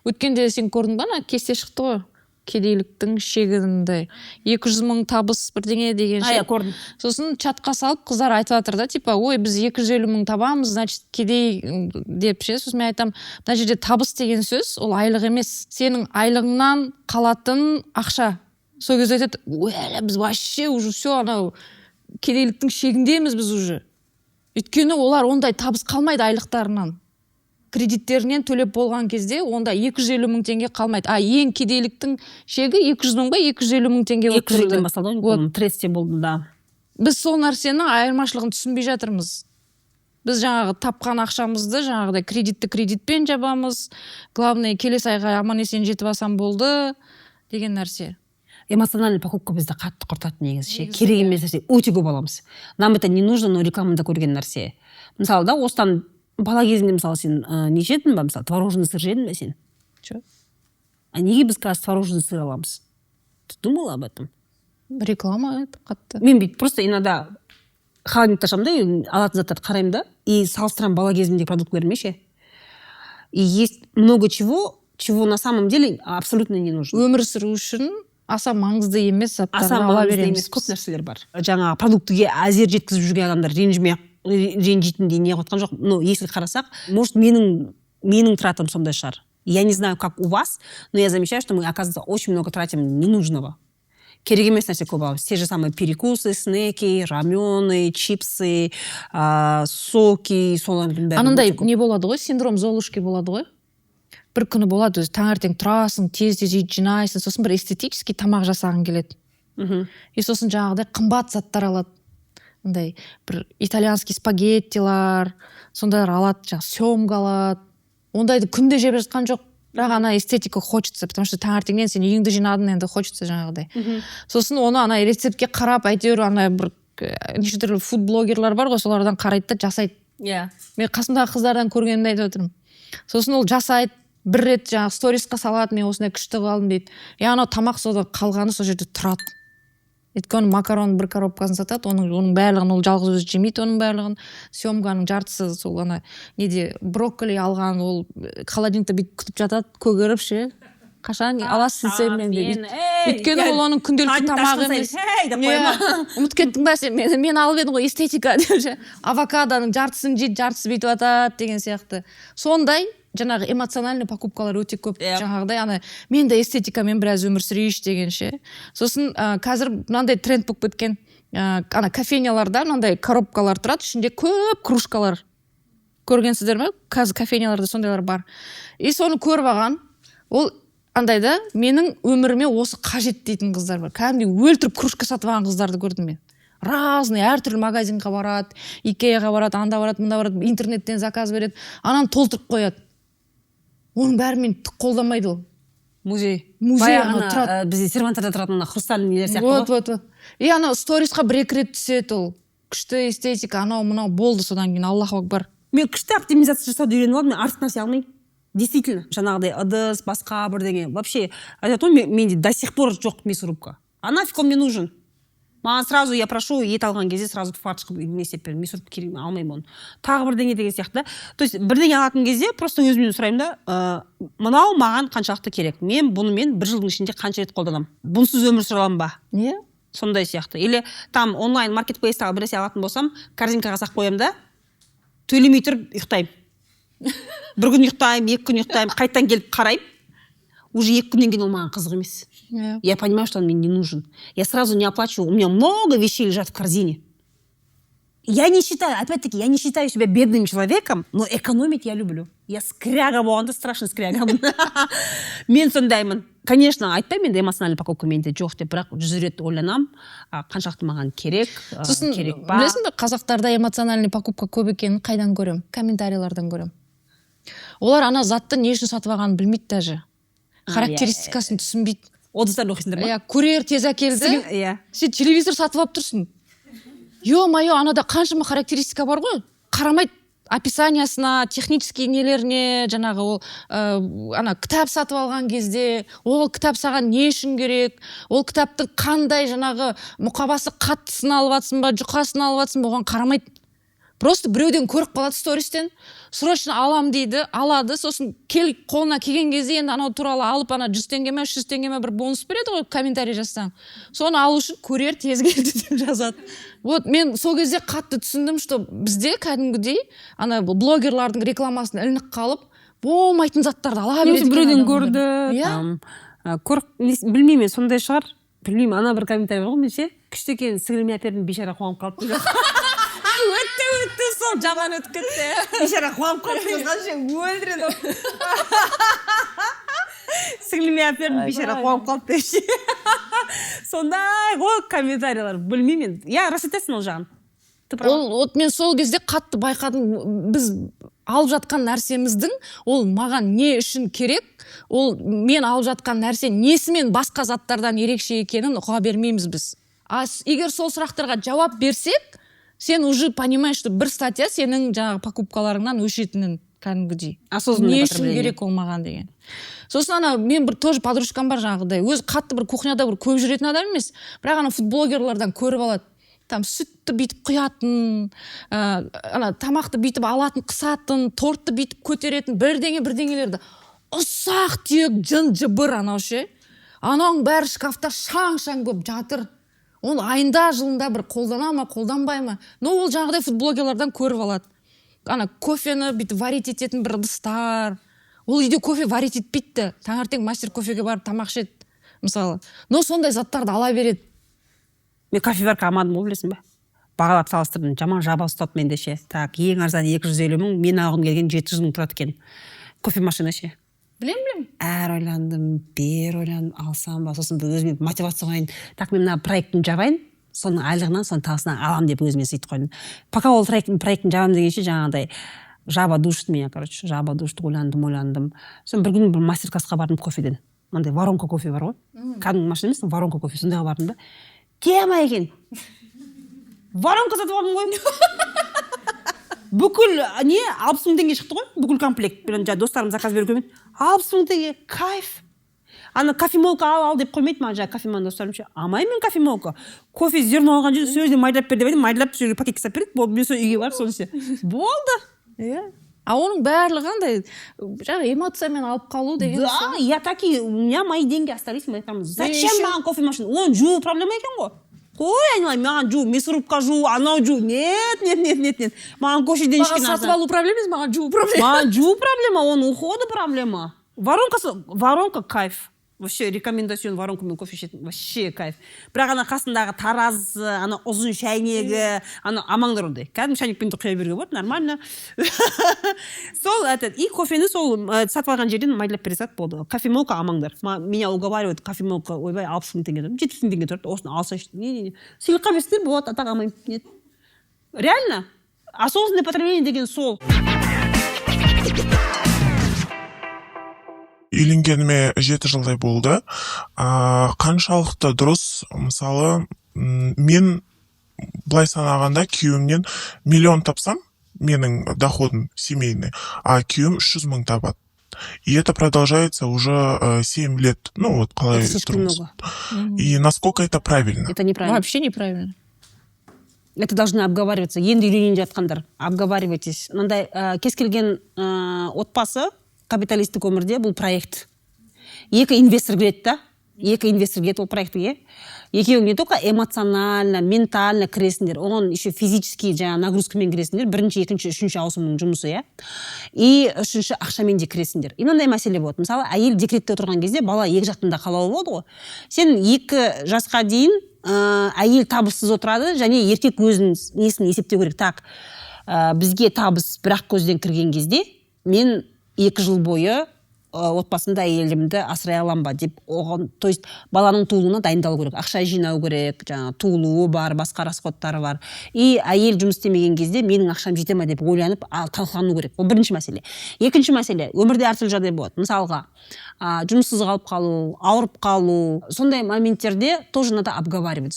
Өткенде сен көрдің ба, кесте шықты ғой. Кедейліктің шегінде 200 мың табыс бірдеңе деген ше. Көрдім. Сосын чатқа салып қыздар айтып жатыр да, типа, ой, біз 250 мың табамыз, значит, кедей деп ше. Сосын мен айтам, мына жерде табыс деген сөз, ол айлық емес. Сенің айлығыңнан қалатын ақша. Сол кезде айтады, ой, біз вообще уже все, анау кедейліктің шегіндеміз біз уже. Өйткені олар ондай табыс қалмайды айлықтарынан. Кредиттерінен төлеп болған кезде онда 250 мың теңге қалмайды. Ең кедейліктің шегі 200 мың ба, 250 мың теңге болып тұрды. 200-ден басталды, вот. 30 болды, да. Біз сол нәрсенің айырмашылығын түсінбей жатырмыз. Біз жаңағы тапқан ақшамызды жаңағыдай кредитпен жабамыз. Главное, келесі айға аман-есен жетіп алсам болды деген нәрсе. Эмоциональный покупка бізді қатты құртады негізі. Керек емес нәрсе өте көп аламыз. Нам это не нужно, но рекламада көрген нәрсе. Мысалы, да, осыдан бала кезінде, мысалы, сен не жедің ба? Мысалы, творожный сыр жедің бе сен? Че? Неге біз қазір творожный сыр аламыз? Ты думала об этом? Реклама это қатты. Мен бүйт просто иногда холодильникті ашамын да, алатын заттарды қараймын да, и салыстырамын бала кезімдегі продуктілермен ше. И есть много чего на самом деле абсолютно не нужно. Өмір сүру үшін аса маңызды емес заттарды ала береміз. Көп нәрселер бар. Жаңа продуктіге әзер жеткізіп жүрген адамдар ренжитіндей не қотқан жоқ. Но если қарасақ, может менің тратам сондай шығар. Я не знаю, как у вас, но я замечаю, что мы, оказывается, очень много тратим ненужного. Керек емес нәрсе көп аламыз. Те же самые перекусы, снеки, рамены, чипсы, соки, солардың бәрі. Анандай не болады ғой, синдром Золушки болады ғой. Бір күні болады, өзі таңертең тұрасың, тез жинайсың, сосын бір эстетический тамақ жасағың келеді. И сосын жаңағыдай қымбат заттар алады. Андай бір итальянский спагеттилар, сондайлар алады, жаңағы семга алады. Ондайды күнде жеп жатқан жоқ. Бірақ ана эстетика хочется, потому что таңертеңнен сен үйіңді жинадың, енді хочется жаңағыдай. Сосын оны ана рецептке қарап, әйтеуір ана бір неше түрлі фуд-блогерлар бар ғой, солардан қарайды да жасайды. Мен қасымдағы қыздардан көргенімді айтып отырмын. Сосын ол жасайды, бір рет жаңағы сторисқа салады, мен осындай күшті қалдым дейді. Анау тамақ содан қалғаны сол жерде тұрады. Өйткені макарон бір коробкасын сатады, оның барлығын ол жалғыз өзі жемейді, оның барлығын. Семганың жартысы сол ана неде брокколи алған, ол холодильникте бүйтіп күтіп жатады, көгеріп ше. Қашан аласың сен мен деп. Өйткені ол оның күнделікті тамағы емес. Ұмытып кеттің ба сен? Мен алып едім ғой эстетика деп ше. Авокадоның жартысын жейді, жартысы бүйтіп атады деген сияқты. Сондай жаңағы эмоциональный покупкалар өте көп. Жаңағыдай ана мен де эстетикамен біраз өмір сүрейінші деген ше. Сосын қазір мынандай тренд болып кеткен. Ана кофейняларда мынандай коробкалар тұрады, ішінде көп кружкалар. Көргенсіздер ме? Қазір кофейняларда сондайлар бар. И соны көріп алған, ол андайда менің өміріме осы қажет дейтін қыздар бар. Кәдімгідей өлтіріп кружка сатып алған қыздарды көрдім мен. Разный, әртүрлі магазинға барады, Икеяға барады, анда барады, мында барады, интернеттен заказ береді, ананы толтырып қояды. Оның бәрі мен түк қолдамайды ол. Музей. Ана бізде сервантарда тұратын хрустальный нелер сияқты ғой. Вот. И ана сторисқа бір-екі рет түседі ол. Күшті эстетика, анау мынау болды, содан кейін Аллаху акбар. Мен күшті оптимизация жасауды үйреніп алдым, мен артық нәрсе алмаймын. Действительно, жаңағыдай ыдыс, басқа бірдеңе. Вообще, айтады ғой, менде до сих пор жоқ мясорубка. А нафиг он мне нужен? Маған сразу я прошу ет алған кезде сразу фарш қылып не істеп беріңіз, мен сұрып керек алмаймын оны. Тағы бірдеңе деген сияқты. То есть бірдеңе алатын кезде просто өзімнен сұраймын да, мынау маған қаншалықты керек. Мен бұнымен бір жылдың ішінде қанша рет қолданамын. Бұнсыз өмір сүре аламын ба? Иә. Сондай сияқты. Или там онлайн маркетплейстағы бір нәрсе алатын болсам, корзинкаға сақ қоямын да, төлемей тұрып ұйықтаймын. Бір күн ұйықтаймын, 2 күн ұйықтаймын, қайтадан келіп қараймын. Уже 2 күннен кейін ол маған қызық емес. Я понимаю, что он мне не нужен. Я сразу не оплачиваю. У меня много вещей лежат в корзине. Я не считаю, опять-таки, я не считаю себя бедным человеком, но экономить я люблю. Я скряга болғанда страшно скрягамын. Мен сондаймын. Конечно, айтпаймын енді эмоциональный покупка менде жоқ деп, бірақ 100 рет ойланам, қаншақты маған керек, керек ба. Білесің бе, қазақтарда эмоциональный покупка көп екенін қайдан көрем? Комментарийлардан көрем. Олар ана затты не үшін сатып алғанын білмейді даже. Характеристикасын түсінбейді. Отзывтарды оқисыңдар ма? Курьер тез әкелді. Сен телевизор сатып алып тұрсың. Ё-моё, анада қаншама характеристика бар ғой. Қарамайды описаниясына, технический нелеріне, жаңағы ол ана кітап сатып алған кезде, ол кітап саған не үшін керек, ол кітаптың қандай жаңағы мұқабасы қаттысын алып жатсың ба, жұқасын алып жатсың ба, оған қарамайды. Просто біреуден көріп қалады стористен, срочно алам дейді, алады, сосын қолына келген кезде енді анау туралы алып, ана 100 теңге ме, 300 теңге ме бір бонус береді ғой, комментарий жазсаң. Соны алу үшін курьер тез келді деп жазады. Вот мен сол кезде қатты түсіндім, что бізде кәдімгідей ана блогерлардың рекламасын ілініп қалып, болмайтын заттарды ала береді. Біреуден көрді, білмеймін, сондай шығар. Білмеймін, ана бір комментарий бар ғой, менше, күштекен сіңіліме әпердім, бейшара қуанып қалыпты. Өтті, сол жаман өтіп кетті. Бейшара қуанып қалыпты, өлдіреді. Сіңіліме әпердім, бейшара қуанып қалыпты. Сондай ғой комментарийлар, білмеймін. Я рас етесің ол жағын. Мен сол кезде қатты байқадым, біз алып жатқан нәрсеміздің, ол маған не үшін керек, ол мен алып жатқан нәрсе несімен басқа заттардан ерекше екенін ұға бермейміз біз. Егер сол сұрақтарға жауап берсек, сен уже понимаешь, что бір статья сенің жаңағы покупкаларыңнан өшетінін кәдімгідей. Не үшін керек ол маған деген. Сосын ана мен бір тоже подружкам бар жаңағыдай. Өз қатты бір кухняда бір көп жүретін адам емес, бірақ ана фудблогерлардан көріп алады. Там сүтті бүйтіп құятын, ана тамақты бүйтіп алатын, қысатын, тортты бүйтіп көтеретін, бірдеңелерді. Ұсақ түйек жын-жыбыр анау ше. Анауың бәрі шкафта шаң-шаң болып жатыр. Оны айында жылында бір қолдана ма, қолданбай ма. Но ол жаңағыдай футблогерлардан көріп алады. Ана кофені бүйтіп варить ететін бір ыдыстар. Ол үйде кофе варить етпейді. Таңертең мастер кофеге барып тамақ ішеді, мысалы. Но сондай заттарды ала береді. Мен кофеварка алмадым ғой, білесің бе? Бағалап салыстырдым, жаман жаба ұстап менде ше. Так, ең арзан 250 мың, мен алғым келген 700 мың тұрады екен. Кофе машина ше. Білем. Әр ойландым, алсам ба, сосын өзіме мотивация қойын. Так, мен мына проектін жабайын, соның айлығынан, соның табысынан алам деп өзіме сөйтіп қойдым. Пока ол проектін жабам дегенше жаңағыдай жаба душты меня, короче, жаба душты, ойландым. Сосын бір күн бір мастер-классқа бардым кофеден. Мынандай воронка кофе бар ғой. Кәдімгі машина емес, воронка кофе, сондайға бардым да. Тема екен. Воронка сатып алдым ғой. Бүкіл, 60 мың теңге шықты ғой, бүкіл комплект. Достарым заказ беріп көмейді. 60 мың теңге, кайф. Ана кофемолка ал деп қоймайды ма, кофеман достарым ше. Алмаймын кофемолка. Кофе зерно алған жерде сөзде майдап бер деп едім, майдап сол пакетке сап береді, болды, мен сол үйге барып соны ше. Болды. Оның барлығы қандай жаңағы эмоциямен алып қалу деген. Да, я такие, у меня мои деньги остались, мы там. Зачем маған кофемашина? Он жуу проблема екен ғой. Қой, айналайын, маған жуу, мясорубка жуу, анау жуу. Нет. Маған кофеден ішкен арзан. Маған сатып алу проблема емес, маған жуу проблема. Маған жуу проблема, оның уходы проблема. Воронка кайф. Вообще рекомендацион воронкамен кофе ішетін. Вообще кайф. Бірақ ана қасындағы тараз, ана ұзын шайнегі, ана амаңдар ондай. Кәдім шайнекпен құя беруге болады, нормально. Сол, и кофені сол сатып алған жерден майдалап бере сат болды. Кофемолка амаңдар. Меня уговаривают, кофемолка, ойбай, 60 мың теңге тұрды, 70 мың теңге тұрды, осыны алсайшы. Не. Сыйлыққа берсіздер, болады, атақ алмаймын. Нет. Реально? Осознанное потребление деген сол. Үйленгеніме 7 жылдай болды. Қаншалықты дұрыс, мысалы, мен былай санағанда күйеуімнен 1 миллион тапсам, менің доходым семейный, а күйеуім 300 мың табады. И это продолжается уже 7 лет. Ну, вот, Это слишком много. И насколько это правильно? Это неправильно. Вообще неправильно. Это должно обговариваться. Енді үйленейін жатқандар, обговаривайтесь. Мындай кез келген отбасы капиталистік өмірде бұл проект. Екі инвестор келеді да. Екі инвестор келеді ол проектіге. Екеуің не только эмоционально, ментально кіресіңдер, оған еще физически жаңа нагрузкамен кіресіңдер, бірінші, екінші, үшінші ауысымның жұмысы, иә. И үшінші ақшамен де кіресіңдер. И мынандай мәселе болады. Мысалы, әйел декретте отырған кезде бала екі жақтың да қалауы болады ғой. Сен 2 жасқа дейін әйел табыссыз отырады, және еркек өзінің несін есептеу керек. Так, бізге табыс бір-ақ көзден кірген кезде мен 2 жыл бойы отбасында әйелімді асырай аламын ба деп оған, то есть баланың туылуына дайындалу керек, ақша жинау керек, жаңа туылуы бар, басқа расходтары бар. И әйел жұмыс істемеген кезде менің ақшам жете ме деп ойланып талқылану керек. Ол бірінші мәселе. Екінші мәселе, өмірде әртүрлі жағдай болады. Мысалға, жұмыссыз қалып қалу, ауырып қалу, сондай моменттерде тоже надо обговаривать.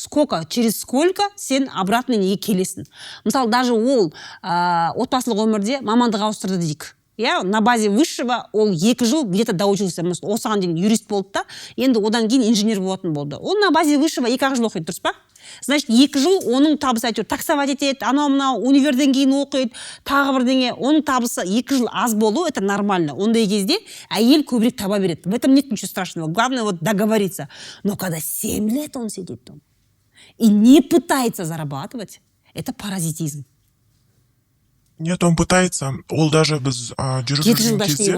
Через сколько сен обратно неге келесің. Мысалы, даже ол отбасылық өмірде мамандық ауыстырды дейік. Я на базе высшего ол 2 жыл где-то доучился. Осыған дейін юрист болды да, енді одан кейін инженер болатын болды. Он на базе высшего 2 жыл оқиды, дұрыс па? Значит, 2 жыл оның табысы әйтеуір таксовать етеді, анау-мынау универден кейін оқиды, тағы бірдеңе. Оның табысы 2 жыл аз болу, это нормально. Ондай кезде әйел көбірек таба береді. В этом нет ничего страшного. Главное вот договориться. Но когда 7 лет он сидит дома и не пытается зарабатывать, это паразитизм. Нет, он пытается, ол даже біз жүріп жүрген кезде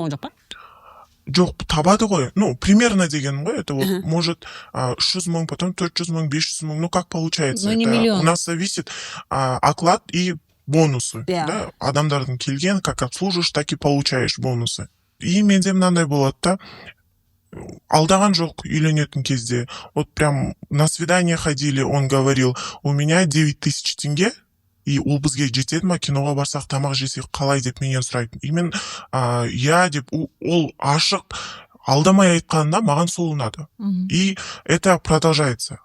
жоқ, табады ғой. Ну, примерно деген ғой, это вот может 300 мың, потом 400 мың, 500 мың, ну как получается? Ну, не это миллион. У нас зависит оклад и бонусы. Yeah. Да? Адамдардың келген, как обслужишь, так и получаешь бонусы. И менде мынандай болады да, алдаған жоқ үйленетін кезде. Вот прям на свидание ходили, он говорил, у меня 9000 тенге, и ол бізге жетеді ма, киноға барсақ, тамақ жесек қалай деп менен сұрайды. И мен я деп, ол ашық алдамай айтқанында маған сол ұнады. И это продолжается.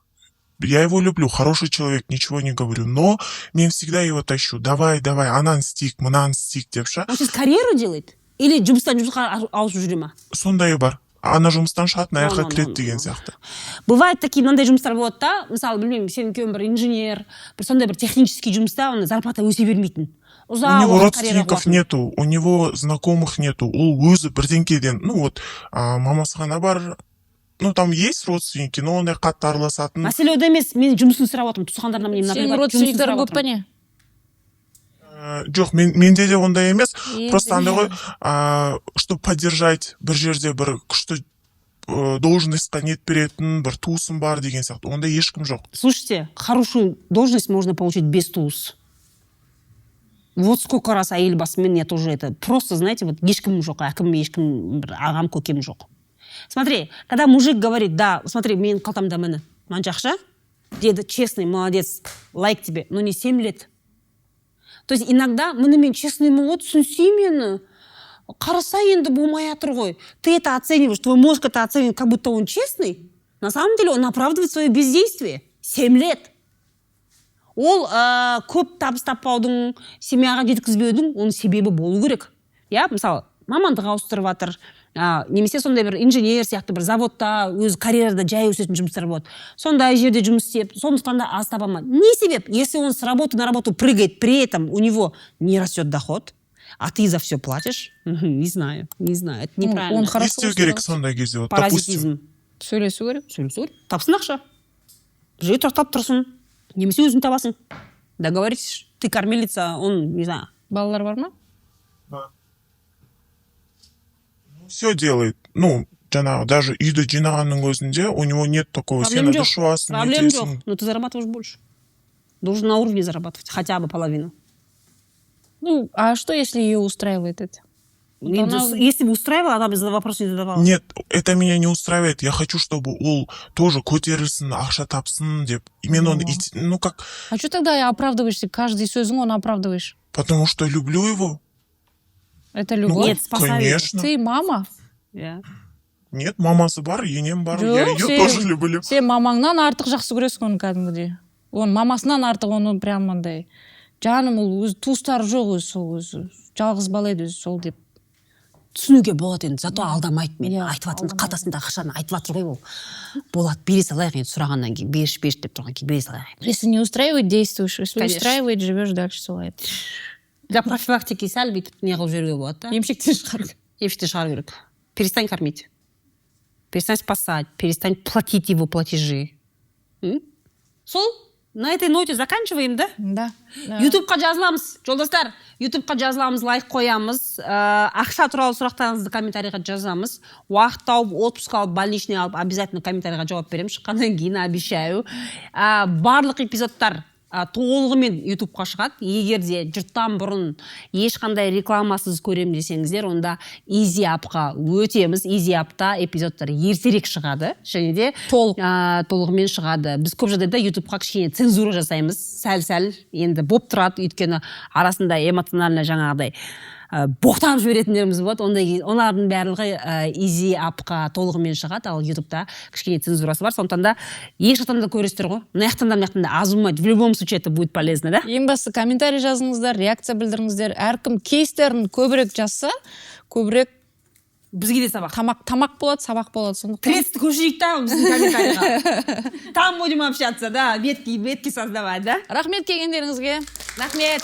Я его люблю, хороший человек, ничего не говорю, но мен всегда его тащу. Давай, анан стик, мынан стик деп ша. Он сейчас карьеру делает? Или жұмыстан жұмысқа ауысып жүре ма? Сондай бар. Ана жұмыстан шығады, мына жаққа кіреді деген сияқты. Бывает такие мынандай жұмыстар болады да, мысалы, білмеймін, сен екеуің бір инженер, бір сондай бір технический жұмыста, оны зарплата өсе бермейтін. У него родственников нету, у него знакомых нету, ол өзі бірдеңкеден, ну вот, мамасы ғана бар, ну там есть родственники, но ондай қатты араласатын. Мәселе ода емес, мен жұмысын сұрап отырмын, туысқандарымнан мен Сенің родственниктарың көп па не? Жоқ, менде де ондай емес, просто андай ғой, чтобы поддержать бір жерде бір күшті должностьқа нет беретін, бір туысым бар деген сияқты, ондай ешкім жоқ. Слушайте, хорошую должность можно получить без туыс. Вот сколько раз әйел басымен я тоже это, просто, знаете, вот ешкім жоқ, әкім, ешкім, ағам, көкем жоқ. Смотри, когда мужик говорит, да, смотри, мен қалтамда міне, мынанша ақша, деді, честный, молодец, лайк тебе, но не 7 лет. То есть иногда мен честный вот түсінсей мені, қараса енді болмай жатыр ғой. Ты это оцениваешь, твой мозг это оценивает, как будто он честный. На самом деле он оправдывает свое бездействие. 7 лет. Ол көп табыс таппаудың, семьяға жеткізбеудің оның себебі болу керек. Я, мысалы, мамандық ауыстырып жатыр, немесе сондай бір инженер сияқты бір заводта, өз карьерада жай өсетін жұмыстар болады. Сондай жерде жұмыс істеп, сондықтан да аз табама. Не себеп? Если он с работы на работу прыгает, при этом у него не растет доход, а ты за все платишь, не знаю, это неправильно. Он хорошо істеу керек сондай кезде, вот, паразитизм. Сөйлесу керек. Тапсын ақша. Жиі тоқтап тұрсын. Немесе өзің табасың. Договоритесь, ты кормилица, он, не знаю. Балалар бар ма? Все делает. Ну, жаңағы, даже үйді жинағанның өзінде у него нет такого. Проблем жоқ. Проблем нетесің. жоқ. Но ты зарабатываешь больше. Должен на уровне зарабатывать. Хотя бы половину. Ну, а что, если ее устраивает это? Если бы устраивала, она бы вопрос не задавала. Нет, это меня не устраивает. Я хочу, чтобы ол тоже көтерілсін, ақша тапсын деп. Именно он, ну как... А что тогда оправдываешься? Каждый сөзің он оправдываешь. Потому что люблю его. Это любовь? Нет, спасаю. Конечно. Ты мама? Yeah. Нет, мамасы бар, енем бар. Жоқ, Я ее тоже люблю. Сен мамаңнан артық жақсы көресің оны кәдімгідей. Он мамасынан артық оны прям андай. Жаным ол өзі туыстары жоқ өзі сол өзі. Жалғыз бала еді өзі сол деп. түсінуге болады енді, зато алдамайды мені. Айтып жатырмын, қалтасында ақшаны айтып жатыр ғой ол. Болады, бере салайық енді, сұрағаннан кейін беріш деп тұрған кейін бере салайық. Если не устраивает, действуешь. Если Конечно. устраивает, живешь дальше солай. Для профилактики сәл бүйтіп не қылып жүруге болады да. Емшектен шығару. Емшектен шығару керек. Перестань кормить. Перестань спасать. Перестань платить его платежи. Сол, на этой ноте заканчиваем, да? Да. Ютубқа жазыламыз, жолдастар. Ютубқа жазыламыз, лайк қоямыз. Ақша туралы сұрақтарыңызды комментарийға жазамыз. Уақыт тауып, отпуск алып, больничный алып, обязательно комментарийға жауап беремін. Шыққаннан кейін обещаю. Барлық эпизодтар толығымен ютубқа шығады. Егер де жұрттан бұрын ешқандай рекламасыз көрем десеңіздер, онда Easy Appқа өтеміз. Easy Appта эпизодтар ертерек шығады, және де толығымен шығады. Біз көп жағдайда ютубқа кішкене цензура жасаймыз, сәл енді боп тұрады, өйткені арасында эмоционально жаңағыдай боқтап жіберетіндеріміз болады. Олардың барлығы Easy Appқа толығымен шығады, ал ютубта кішкене цензурасы бар. Сондықтан да екі жақтан да көресіздер ғой. Мына жақтан да аз болмайды. В любом случае это будет полезно, да? Ең басты комментарий жазыңыздар, реакция білдіріңіздер. Әркім кейстерін көбірек жазса, көбірек бізге де сабақ. Тамақ болады, сабақ болады. Третьті көшірейік та біздің комментарийға. Там будем общаться, да, ветки создавать, да? Рахмет келгендеріңізге. Рахмет.